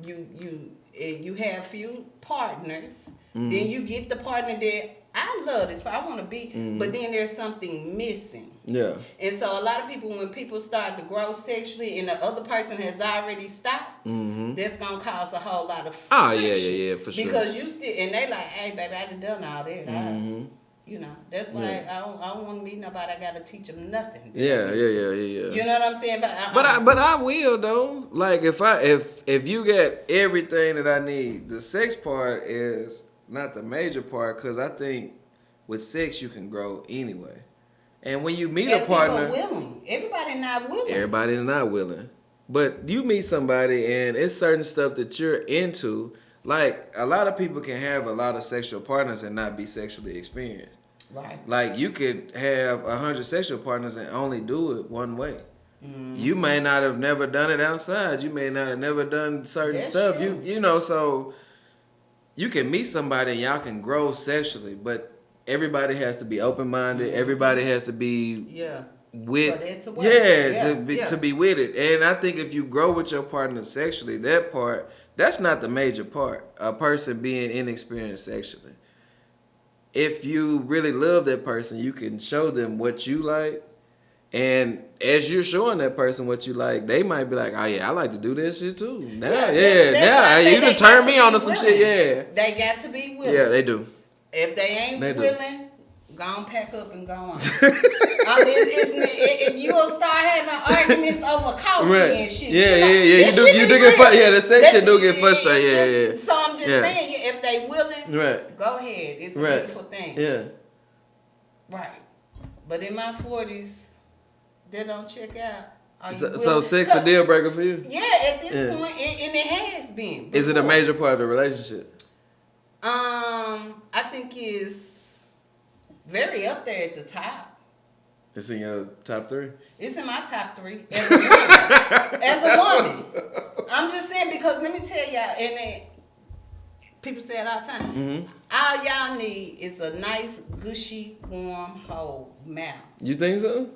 Speaker 1: You have few partners, then you get the partner that I love this, I want to be, but then there's something missing.
Speaker 2: Yeah.
Speaker 1: And so a lot of people, when people start to grow sexually and the other person has already stopped, that's going to cause a whole lot of friction.
Speaker 2: Oh, yeah, for sure.
Speaker 1: Because you still, and they like, hey, baby, I done all that. You know, that's why I don't want to meet nobody. I got to teach them nothing.
Speaker 2: Yeah.
Speaker 1: You know what I'm saying?
Speaker 2: But I will though. Like if you get everything that I need, the sex part is not the major part, because I think with sex you can grow anyway. And when you meet a partner,
Speaker 1: willing. Everybody not willing.
Speaker 2: Everybody's not willing. But you meet somebody and it's certain stuff that you're into. Like a lot of people can have a lot of sexual partners and not be sexually experienced.
Speaker 1: Right.
Speaker 2: Like you could have 100 sexual partners and only do it one way. You may not have never done it outside. You may not have never done certain stuff.
Speaker 1: True.
Speaker 2: You know, so you can meet somebody and y'all can grow sexually, but everybody has to be open minded. Everybody has to be with to be with it. And I think if you grow with your partner sexually, that's not the major part. A person being inexperienced sexually. If you really love that person, you can show them what you like. And as you're showing that person what you like, they might be like, oh yeah, I like to do this shit too. Now you done turned me on to some shit,
Speaker 1: They got to be willing.
Speaker 2: Yeah, they do.
Speaker 1: If they ain't
Speaker 2: They do.
Speaker 1: willing, go on, pack up and go on. You'll start having arguments over coffee and shit.
Speaker 2: You do get the sex shit do get frustrated.
Speaker 1: So I'm just saying, if they willing, go ahead. It's a beautiful thing.
Speaker 2: Yeah.
Speaker 1: Right. But in my 40s, they don't check out.
Speaker 2: So sex a deal breaker for you?
Speaker 1: Yeah, at this point, and it has been. Before.
Speaker 2: Is it a major part of the relationship?
Speaker 1: I think it's very up there at the top.
Speaker 2: It's in your top 3?
Speaker 1: It's in my top 3 as a woman. As a woman. I'm just saying, because let me tell y'all, and then people say it all the time. All y'all need is a nice, gushy, warm, whole mouth.
Speaker 2: You think so?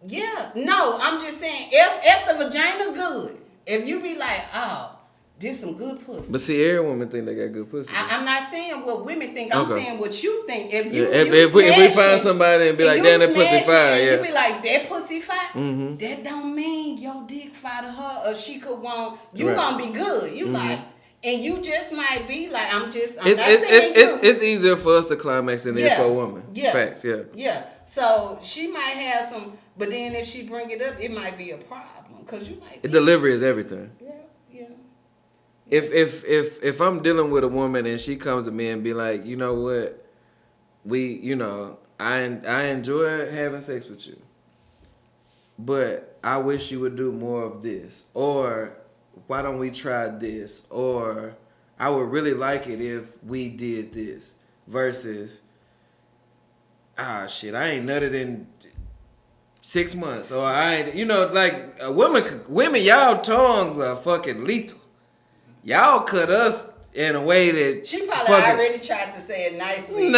Speaker 1: Yeah. No, I'm just saying, if the vagina good, if you be like, oh, This some good pussy.
Speaker 2: But see, every woman think they got good pussy.
Speaker 1: I'm not saying what women think. I'm
Speaker 2: Okay.
Speaker 1: saying what you think. If
Speaker 2: if we find somebody and be like, damn, that pussy fire,
Speaker 1: you be like, that pussy fire. That don't mean your dick fire to her or she could want. You gonna be good. You like, and you just might be like, I'm not saying
Speaker 2: it's easier for us to climax than it is for a woman.
Speaker 1: Yeah.
Speaker 2: Facts. Yeah.
Speaker 1: Yeah. So she might have some, but then if she bring it up, it might be a problem because you might.
Speaker 2: Delivery is everything.
Speaker 1: Yeah.
Speaker 2: If I'm dealing with a woman and she comes to me and be like, you know what, I enjoy having sex with you, but I wish you would do more of this, or why don't we try this, or I would really like it if we did this, versus shit, I ain't nutted in 6 months, or I ain't, like women, y'all tongues are fucking lethal. Y'all cut us in a way that
Speaker 1: she probably already tried to say it nicely.
Speaker 2: You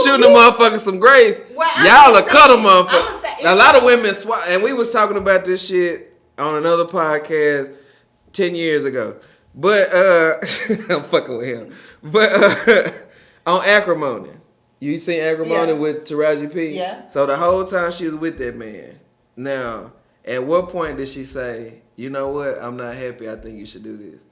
Speaker 2: shooting a motherfucker some grace.
Speaker 1: Well,
Speaker 2: y'all are cut a motherfucker. A lot of women and we was talking about this shit on another podcast 10 years ago. But I'm fucking with him. But on acrimony. You seen acrimony with Taraji P?
Speaker 1: Yeah.
Speaker 2: So the whole time she was with that man. Now, at what point did she say, you know what, I'm not happy, I think you should do this?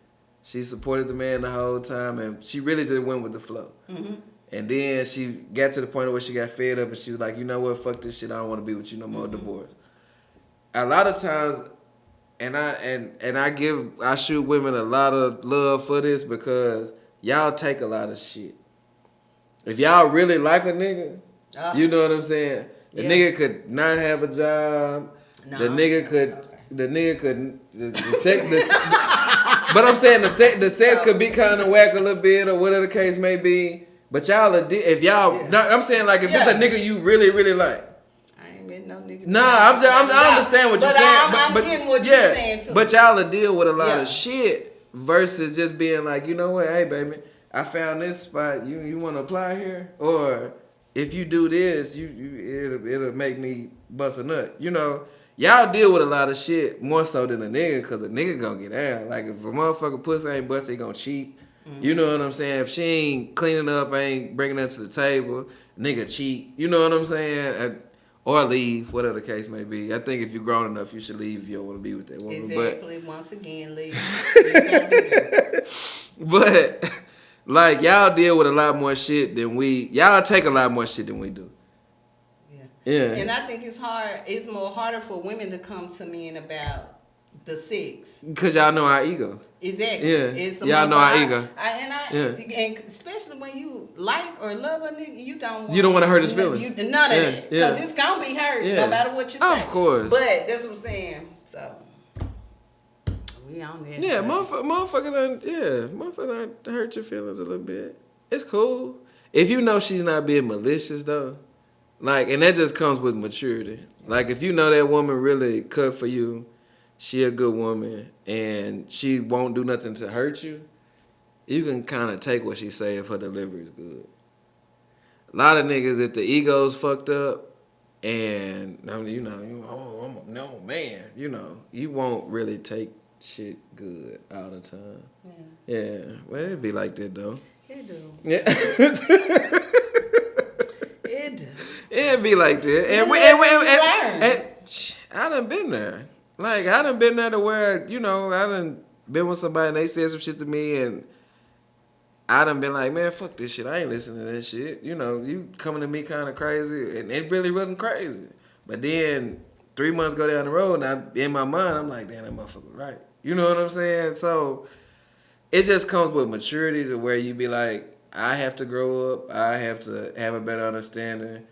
Speaker 2: She supported the man the whole time, and she really just went with the flow. Mm-hmm. And then she got to the point where she got fed up, and she was like, you know what, fuck this shit, I don't want to be with you no more, divorce. A lot of times, and I shoot women a lot of love for this because y'all take a lot of shit. If y'all really like a nigga, you know what I'm saying? The nigga could not have a job. The nigga could, but I'm saying the sex could be kind of whack a little bit or whatever the case may be. But y'all, if y'all, I'm saying like if it's a nigga you really, really like.
Speaker 1: I ain't met no nigga.
Speaker 2: Nah, I understand what you're saying.
Speaker 1: I'm getting what you're saying too.
Speaker 2: But y'all will deal with a lot of shit versus just being like, you know what, hey baby, I found this spot. You want to apply here? Or if you do this, it'll make me bust a nut. Y'all deal with a lot of shit more so than a nigga, because a nigga gonna get down. Like, if a motherfucker pussy ain't busted, he gonna cheat. Mm-hmm. You know what I'm saying? If she ain't cleaning up, ain't bringing that to the table, nigga cheat. You know what I'm saying? Or leave, whatever the case may be. I think if you're grown enough, you should leave if you don't want to be with that woman.
Speaker 1: Exactly. Once again, leave.
Speaker 2: But, like, y'all deal with a lot more shit than y'all take a lot more shit than we do. Yeah.
Speaker 1: And I think it's harder for women to come to men about the sex.
Speaker 2: Because y'all know our ego.
Speaker 1: Exactly.
Speaker 2: Yeah. Y'all know our ego.
Speaker 1: And especially when you like or love a nigga, you don't
Speaker 2: want to hurt his feelings.
Speaker 1: None of that. Because it's going to be hurt no matter what you say.
Speaker 2: Of course.
Speaker 1: But that's what I'm saying. So, we on there.
Speaker 2: Yeah, motherfucker done hurt your feelings a little bit. It's cool. If you know she's not being malicious, though. Like, and that just comes with maturity. Like, if you know that woman really cut for you, she a good woman, and she won't do nothing to hurt you, you can kind of take what she say if her delivery is good. A lot of niggas, if the ego's fucked up, and, I'm no man, you won't really take shit good all the time. Yeah. Well, it'd be like that, though.
Speaker 1: It do.
Speaker 2: Yeah. It'd be like that. And I done been there. Like, I done been there to where, I done been with somebody and they said some shit to me and I done been like, man, fuck this shit. I ain't listening to that shit. You coming to me kind of crazy. And it really wasn't crazy. But then 3 months go down the road and in my mind, I'm like, damn, that motherfucker was right. You know what I'm saying? So it just comes with maturity to where you be like, I have to grow up. I have to have a better understanding.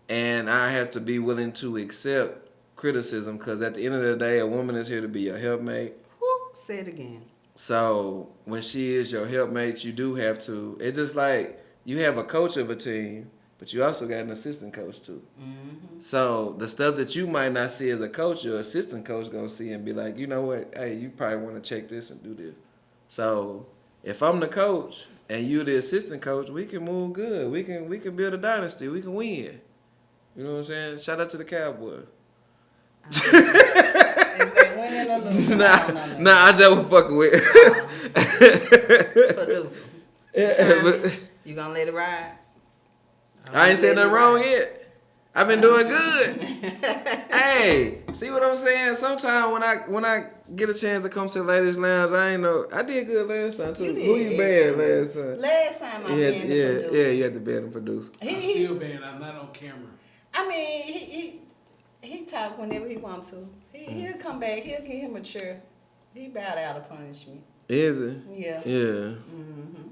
Speaker 2: And I have to be willing to accept criticism because at the end of the day, a woman is here to be your helpmate.
Speaker 1: Whoop, say it again.
Speaker 2: So when she is your helpmate, you do have to. It's just like you have a coach of a team, but you also got an assistant coach too. Mm-hmm. So the stuff that you might not see as a coach, your assistant coach gonna see and be like, you know what? Hey, you probably want to check this and do this. So if I'm the coach and you the assistant coach, we can move good. We can build a dynasty. We can win. You know what I'm saying? Shout out to the Cowboys.
Speaker 1: It's like Winning or losing.
Speaker 2: Nah, I just was fucking with.
Speaker 1: Producer.
Speaker 2: Yeah, but
Speaker 1: You gonna let it ride?
Speaker 2: I ain't said nothing wrong yet. I've been doing good. Hey, see what I'm saying? Sometimes when I get a chance to come to the ladies' lounge, I ain't know I did good last time too.
Speaker 1: You did.
Speaker 2: Who you banned last time?
Speaker 1: Last time I banned the producer.
Speaker 2: Yeah, you had to ban the producer.
Speaker 3: I'm still banned. I'm not on camera.
Speaker 1: I mean, he talk whenever he wants to. He'll come back. He'll get him a chair. He bowed out of punishment.
Speaker 2: Is it?
Speaker 1: Yeah.
Speaker 2: Yeah.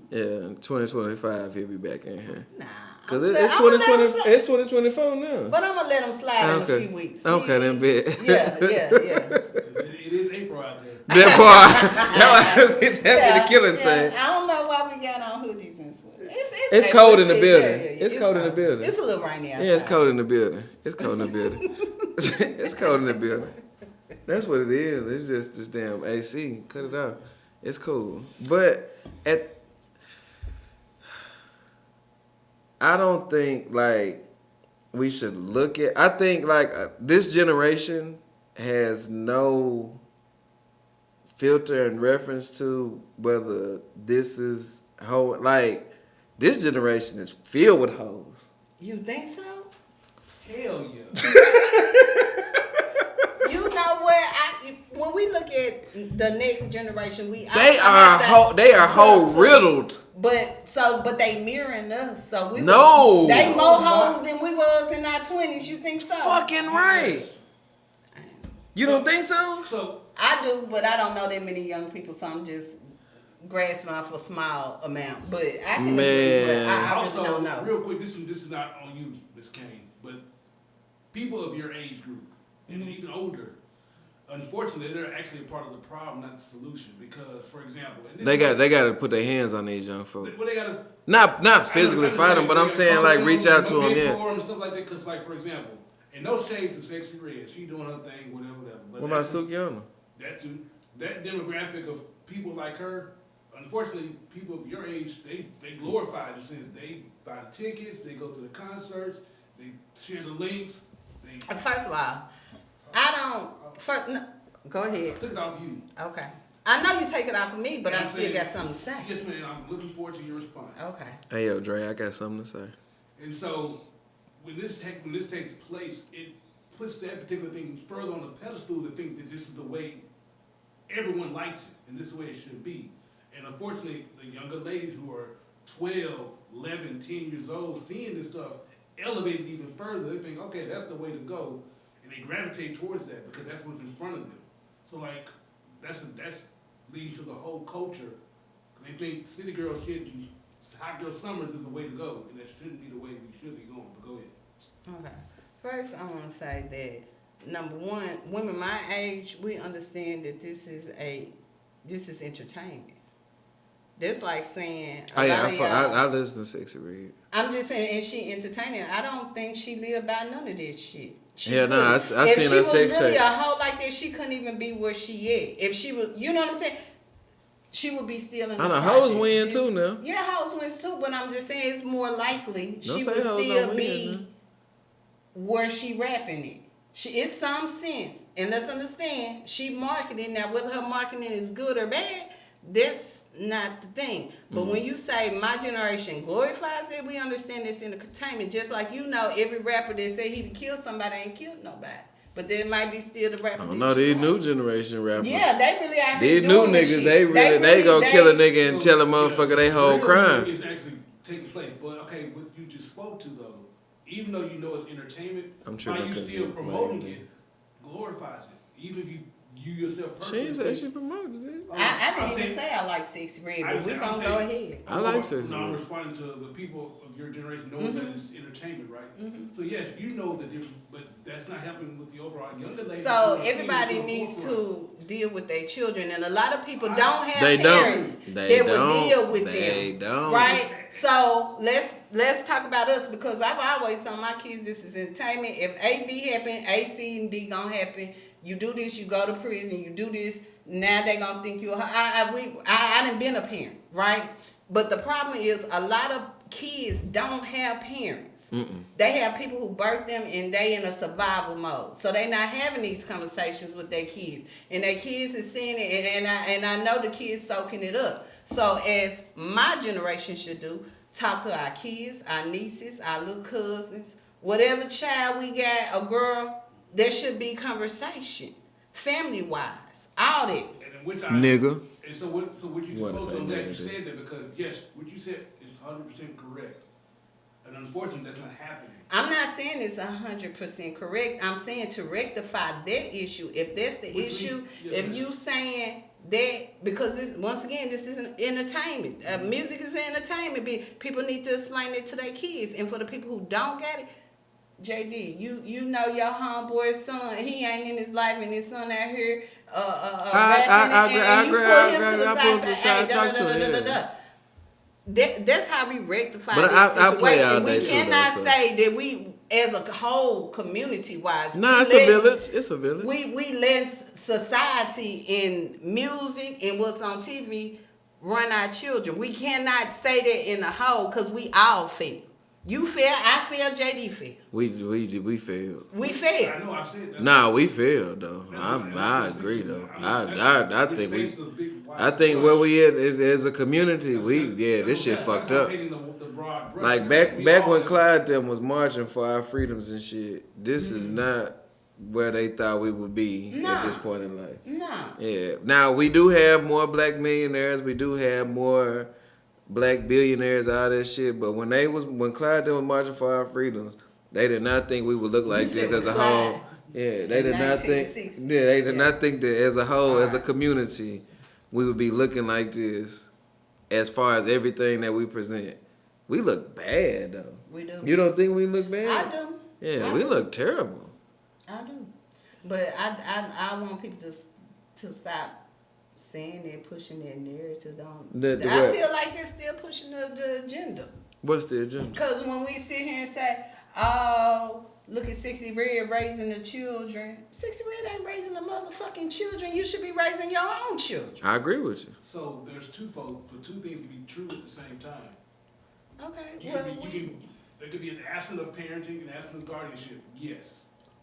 Speaker 2: Yeah. 2025, he'll be back in here.
Speaker 1: Nah.
Speaker 2: Cause it's 2020. It's 2024 now.
Speaker 1: But I'm gonna let him slide in a few weeks.
Speaker 2: Okay, then bet.
Speaker 1: Yeah.
Speaker 3: It is April out there.
Speaker 2: That part. That be the killing thing.
Speaker 1: I don't know why we got on hoodies and sweaters.
Speaker 2: It's cold in the building. It's cold in the building.
Speaker 1: It's a little rainy outside.
Speaker 2: Yeah, it's cold in the building. It's cold in the building. It's cold in the building. That's what it is. It's just this damn AC. Cut it out. It's cool. But I don't think like we should look at. I think like this generation has no filter in reference to whether this is hoe. Like this generation is filled with hoes.
Speaker 1: You think so?
Speaker 3: Hell yeah.
Speaker 1: You know what? When we look at the next generation, they
Speaker 2: are hoe riddled.
Speaker 1: But they mirroring us. So they more hoes than we was in our 20s. You think so?
Speaker 2: Fucking right. You don't think so?
Speaker 3: So
Speaker 1: I do, but I don't know that many young people. So I'm just grasping off a small amount. But I can agree. But I
Speaker 3: also,
Speaker 1: really don't know.
Speaker 3: Real quick, this is not on you, Miss Kane, but people of your age group and even older. Unfortunately, they're actually a part of the problem, not the solution. Because, for example,
Speaker 2: they got to put their hands on these young folks.
Speaker 3: Well, they got to
Speaker 2: not physically fight them, but I'm saying like reach out to them, yeah.
Speaker 3: And stuff like that. Because, like for example, and no shade to Sexy Red, she doing her thing, whatever. But
Speaker 2: what about Sukiyama?
Speaker 3: That demographic of people like her, unfortunately, people of your age, they glorify it in the sense they buy the tickets, they go to the concerts, they share the links.
Speaker 1: First of all, go ahead.
Speaker 3: I took it off you.
Speaker 1: Okay. I know you take it off of me, but I still got something to say.
Speaker 3: Yes, ma'am. I'm looking forward to your response.
Speaker 1: Okay.
Speaker 2: Hey, yo, Dre, I got something to say.
Speaker 3: And so, when this takes place, it puts that particular thing further on the pedestal to think that this is the way everyone likes it, and this is the way it should be. And unfortunately, the younger ladies who are 12, 11, 10 years old, seeing this stuff elevated even further, they think, okay, that's the way to go. And they gravitate towards that because that's what's in front of them. So like, that's leading to the whole culture. They think city girl shit and hot girl summers is the way to go, and that shouldn't be the way we should be going. But go ahead.
Speaker 1: Okay. First, I want to say that number one, women my age, we understand that this is entertainment. That's like saying.
Speaker 2: I listen to Sexy Red.
Speaker 1: I'm just saying, and she entertaining. I don't think she lived by none of this shit. I seen her sex tape. If she was really a hoe like that, she couldn't even be where she at. If she was, you know what I'm saying? She would be still in the project.
Speaker 2: Hoes win too now.
Speaker 1: Yeah, hoes wins too, but I'm just saying it's more likely she would still be where she rapping it. It's some sense. And let's understand, she marketing. Now, whether her marketing is good or bad, that's not the thing. But when you say my generation glorifies it, we understand this in the entertainment. Just like every rapper that say he killed somebody ain't killed nobody. But there might be still the rapper.
Speaker 2: I don't know, these new generation rappers.
Speaker 1: Yeah, they really out here
Speaker 2: these new niggas, they go kill a nigga and tell a motherfucker they whole crime.
Speaker 3: Is actually taking place. But okay, what you just spoke to though, even though you know it's entertainment, why you still promoting it glorifies it. Even if you yourself personally.
Speaker 2: She said she promoted it.
Speaker 1: I didn't even say I like Sexy Red, but we gonna go ahead.
Speaker 2: I like Sexy Red.
Speaker 3: No, I'm responding to the people of your generation knowing that it's entertainment, right? So yes, you know the difference, but that's not happening with the overall younger ladies.
Speaker 1: So everybody needs to deal with their children, and a lot of people don't have parents that will deal with them.
Speaker 2: They don't.
Speaker 1: Right? So let's talk about us, because I've always told my kids this is entertainment. If A, B happen, A, C, and D gonna happen. You do this, you go to prison. You do this, now they gonna think you. I done been a parent, right? But the problem is a lot of kids don't have parents. They have people who birth them and they in a survival mode. So they not having these conversations with their kids. And their kids is seeing it and I know the kids soaking it up. So as my generation should do, talk to our kids, our nieces, our little cousins, whatever child we got, a girl, there should be conversation. Family wise. All that.
Speaker 3: And in which
Speaker 2: Nigga.
Speaker 3: And so what you
Speaker 2: What
Speaker 3: just
Speaker 2: to
Speaker 3: spoke on
Speaker 2: say,
Speaker 3: that, you
Speaker 2: nigga?
Speaker 3: said that because yes, what you said is 100% correct. And unfortunately that's not happening.
Speaker 1: I'm not saying it's 100% correct. I'm saying to rectify that issue. If that's the
Speaker 3: Which
Speaker 1: issue,
Speaker 3: means- yes,
Speaker 1: if
Speaker 3: ma'am.
Speaker 1: you saying that, because this once again, this is an entertainment. Music is entertainment. People need to explain it to their kids. And for the people who don't get it, JD, you know your homeboy's son. He ain't in his life, and his son out here rapping, and you put him to the side.
Speaker 2: talk to him.
Speaker 1: That's how we rectify
Speaker 2: But
Speaker 1: this
Speaker 2: I play
Speaker 1: situation.
Speaker 2: out
Speaker 1: We
Speaker 2: there too,
Speaker 1: cannot
Speaker 2: though, so.
Speaker 1: say that we, as a whole, community-wise,
Speaker 2: Nah, it's a village. It's a village.
Speaker 1: We let society in music and what's on TV run our children. We cannot say that in a whole because we all fail. You fail, I fail, JD fail.
Speaker 2: We failed.
Speaker 1: We
Speaker 3: I
Speaker 1: fail.
Speaker 3: know I said that.
Speaker 2: Nah, we failed though.
Speaker 3: That's
Speaker 2: I
Speaker 3: what
Speaker 2: agree
Speaker 3: makes
Speaker 2: though.
Speaker 3: it-
Speaker 2: I
Speaker 3: which
Speaker 2: think we.
Speaker 3: makes the big wide
Speaker 2: I think
Speaker 3: brush.
Speaker 2: where we at as a community,
Speaker 3: That's
Speaker 2: this shit
Speaker 3: that's
Speaker 2: fucked
Speaker 3: not
Speaker 2: up.
Speaker 3: painting the broad brush,
Speaker 2: Like
Speaker 3: because we
Speaker 2: back
Speaker 3: all
Speaker 2: when
Speaker 3: have-
Speaker 2: Clyde them was marching for our freedoms and shit. This is not where they thought we would be
Speaker 1: Nah.
Speaker 2: at this point in life.
Speaker 1: No.
Speaker 2: Yeah. Now we do have more black millionaires. We do have more black billionaires, all that shit. But when Clyde them was marching for our freedoms, they did not think we would look like
Speaker 1: said
Speaker 2: this as a
Speaker 1: Clyde.
Speaker 2: whole. Yeah, they
Speaker 1: In
Speaker 2: did not think.
Speaker 1: 1960.
Speaker 2: Yeah, they did
Speaker 1: Yeah.
Speaker 2: not think that as a whole, as a
Speaker 1: Alright.
Speaker 2: community, we would be looking like this. As far as everything that we present, we look bad though.
Speaker 1: We do.
Speaker 2: You don't think we look bad?
Speaker 1: I do.
Speaker 2: Yeah,
Speaker 1: I
Speaker 2: we
Speaker 1: do.
Speaker 2: look terrible.
Speaker 1: I do. But I want people to stop saying that, pushing that narrative on.
Speaker 2: The
Speaker 1: I
Speaker 2: what?
Speaker 1: feel like they're still pushing the agenda.
Speaker 2: What's the agenda?
Speaker 1: Because when we sit here and say, oh, look at 60 Red raising the children. 60 Red ain't raising the motherfucking children. You should be raising your own children.
Speaker 2: I agree with you.
Speaker 3: So there's twofold, but two things can be true at the same time.
Speaker 1: Okay.
Speaker 3: You
Speaker 1: Well,
Speaker 3: can be, there could be an absence of parenting and absence of guardianship. Yes.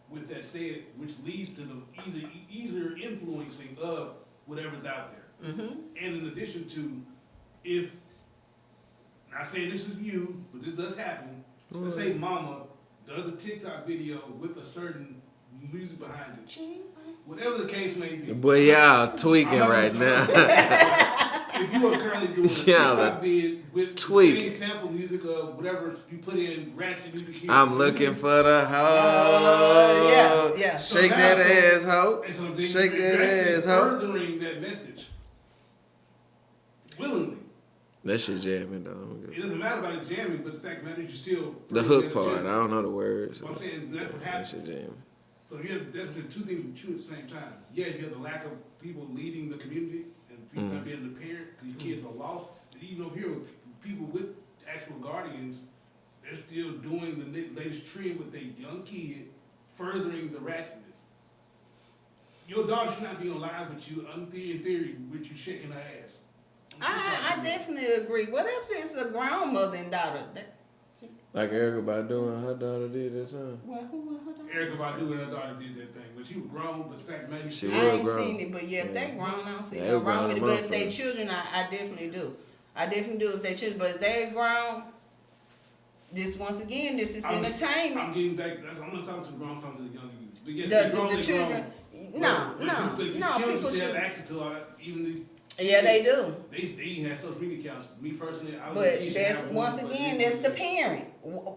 Speaker 3: With that said, which leads to the easier influencing of whatever's out there.
Speaker 1: mm-hmm.
Speaker 3: And in addition to, if, not saying this is you, but this does happen. Let's say mama does a TikTok video with a certain music behind it. Whatever the case may be.
Speaker 2: Boy, y'all tweaking right now.
Speaker 3: If you are currently doing a
Speaker 2: Y'all
Speaker 3: TikTok vid with
Speaker 2: tweaking.
Speaker 3: the same sample music of whatever you put in ratchet music here.
Speaker 2: I'm looking for the hoe.
Speaker 1: Yeah.
Speaker 3: So
Speaker 2: Shake
Speaker 3: now-
Speaker 2: that
Speaker 3: so-
Speaker 2: ass, hoe.
Speaker 3: And so they,
Speaker 2: Shake
Speaker 3: they're
Speaker 2: that
Speaker 3: actually
Speaker 2: ass, hoe.
Speaker 3: furthering that message willingly.
Speaker 2: That shit jamming though.
Speaker 3: It doesn't matter about it jamming, but the fact of the matter is you still
Speaker 2: The
Speaker 3: furthering
Speaker 2: hook
Speaker 3: that
Speaker 2: part, I
Speaker 3: agenda.
Speaker 2: don't know the words.
Speaker 3: What I'm saying, that's what
Speaker 2: That
Speaker 3: happens.
Speaker 2: shit jamming.
Speaker 3: So that's the two things that true at the same time. Yeah, you have the lack of people leading the community and people not being the parent because kids are lost. And even over here, with people with actual guardians, they're still doing the latest trend with their young kid, furthering the ratchetness. Your daughter should not be on live with you, in theory, with you shaking her ass.
Speaker 1: I definitely agree. What if it's a grown mother and daughter?
Speaker 2: Like Erica Badu and her daughter did that time.
Speaker 1: Well, who her daughter?
Speaker 3: Erica Badu and her daughter did that thing, but she was grown. But the fact, man,
Speaker 2: She
Speaker 1: I
Speaker 2: was
Speaker 1: ain't
Speaker 2: grown.
Speaker 1: seen it, but yeah, if they grown, I don't see
Speaker 2: They
Speaker 1: nothing
Speaker 2: grown
Speaker 1: wrong with it. But if they
Speaker 2: motherfuckers.
Speaker 1: children, I definitely do. I definitely do if they children. But if they grown, this once again, this is
Speaker 3: I'm
Speaker 1: entertainment.
Speaker 3: getting back. I'm not talking to the grown, I'm talking to the young youth. But yes,
Speaker 1: The
Speaker 3: they're grown,
Speaker 1: children,
Speaker 3: Grown. But these
Speaker 1: no,
Speaker 3: children
Speaker 1: people
Speaker 3: still
Speaker 1: should.
Speaker 3: have access to even these.
Speaker 1: Yeah, they do.
Speaker 3: They have social media accounts. Me personally, I was a
Speaker 1: But
Speaker 3: kid,
Speaker 1: that's
Speaker 3: have one,
Speaker 1: once
Speaker 3: but
Speaker 1: again,
Speaker 3: it's
Speaker 1: that's the
Speaker 3: what it is.
Speaker 1: parent.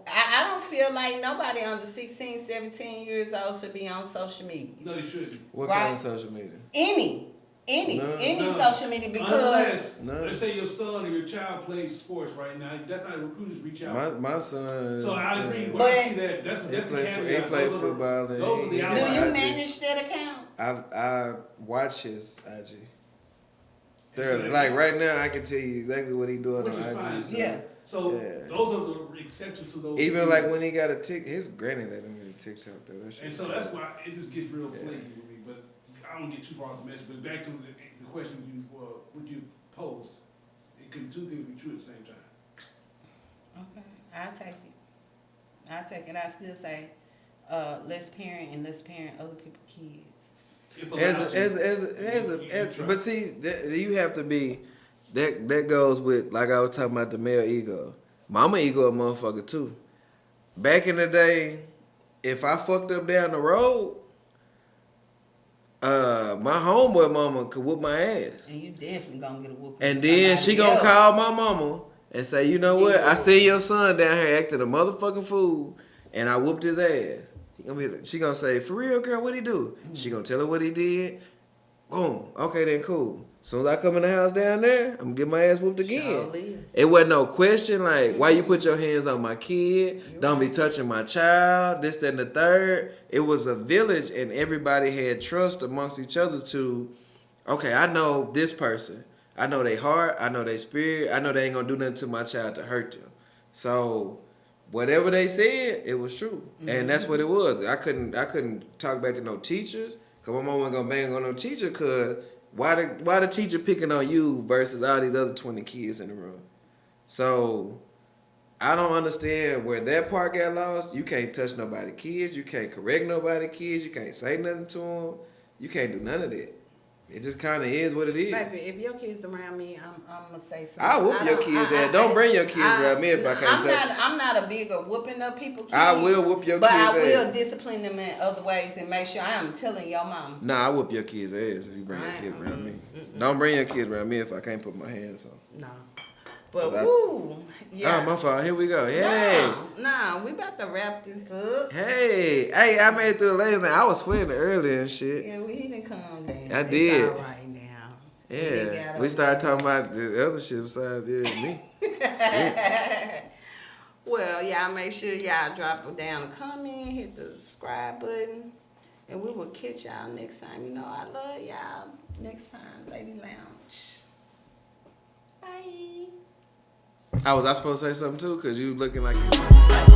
Speaker 1: I don't feel like nobody under 16, 17 years old should be on social media.
Speaker 3: No, they shouldn't.
Speaker 2: What
Speaker 1: Right.
Speaker 2: kind of social media?
Speaker 1: Any
Speaker 2: None.
Speaker 1: social media because
Speaker 3: Unless,
Speaker 2: None.
Speaker 3: let's say your son or your child plays sports right now, that's how recruiters reach out.
Speaker 2: My son.
Speaker 3: So I agree.
Speaker 2: yeah.
Speaker 3: When
Speaker 1: But-
Speaker 3: I see that, that's
Speaker 2: He
Speaker 3: the
Speaker 2: play
Speaker 3: caveat.
Speaker 2: he play
Speaker 3: Those are the-
Speaker 2: football.
Speaker 3: Those are the
Speaker 2: he-
Speaker 1: do
Speaker 3: outliers.
Speaker 1: you
Speaker 2: IG.
Speaker 1: manage that account?
Speaker 2: I watch his IG.
Speaker 3: And so
Speaker 2: Thoroughly.
Speaker 3: that-
Speaker 2: Like right now, I can tell you exactly what he doing
Speaker 3: Which
Speaker 2: on
Speaker 3: is
Speaker 2: IG.
Speaker 3: fine.
Speaker 2: So
Speaker 1: Yeah.
Speaker 3: So
Speaker 2: Yeah.
Speaker 3: those are the exceptions to those.
Speaker 2: Even like
Speaker 3: rules.
Speaker 2: when he got a his granny let him get a TikTok though. That shit
Speaker 3: And so that's why it just gets real
Speaker 2: Yeah.
Speaker 3: flaky with me. But I don't get too far off the message. But back to the question you would you posed, it can two things be true at the same time.
Speaker 1: Okay, I'll take it. I take it. I still say, let's parent and let's parent other people's kids.
Speaker 2: But see, you have to be. That goes with, like I was talking about, the male ego. Mama ego a motherfucker too. Back in the day, if I fucked up down the road, my homeboy mama could whoop my ass.
Speaker 1: And you definitely gonna get a whooping.
Speaker 2: And then she gonna call my mama and say, you know what? I see your son down here acting a motherfucking fool, and I whooped his ass. She gonna say, for real, girl, what'd he do? Mm-hmm. She gonna tell her what he did. Boom. Okay, then cool. Soon as I come in the house down there, I'm gonna get my ass whooped again. Sure, it wasn't no question like, why you put your hands on my kid? Don't be touching my child. This, that, and the third. It was a village, and everybody had trust amongst each other to, okay, I know this person. I know their heart. I know their spirit. I know they ain't gonna do nothing to my child to hurt them. So whatever they said, it was true, and that's what it was. I couldn't talk back to no teachers. Cause my mom wasn't gonna bang on no teacher. Cause why the teacher picking on you versus all these other 20 kids in the room? So I don't understand where that part got lost. You can't touch nobody's kids. You can't correct nobody's kids. You can't say nothing to them. You can't do none of that. It just kind of is what it is.
Speaker 1: Baby, if your kids around me, I'm gonna say something.
Speaker 2: I'll whoop your kids' ass. Don't bring your kids around me if I can't touch them.
Speaker 1: I'm not a big of whooping up people's kids.
Speaker 2: I will whoop your kids' ass.
Speaker 1: But I will discipline them in other ways and make sure I am telling your mom.
Speaker 2: Nah, I whoop your kids' ass if you bring your kids around me. Don't bring your kids around me if I can't put my hands on.
Speaker 1: No. But woo, yeah.
Speaker 2: Oh, my fault. Here we go. Hey.
Speaker 1: Nah, we about to wrap this up.
Speaker 2: Hey, I made it through the last night. I was sweating earlier and shit.
Speaker 1: Yeah, we didn't calm down.
Speaker 2: I did.
Speaker 1: It's all right now.
Speaker 2: Yeah, we started talking about the other shit besides me. Yeah.
Speaker 1: Well, y'all make sure y'all drop down a comment, hit the subscribe button, and we will catch y'all next time. You know, I love y'all. Next time, Lady Lounge. Bye.
Speaker 2: Was I supposed to say something too? Cause you looking like you.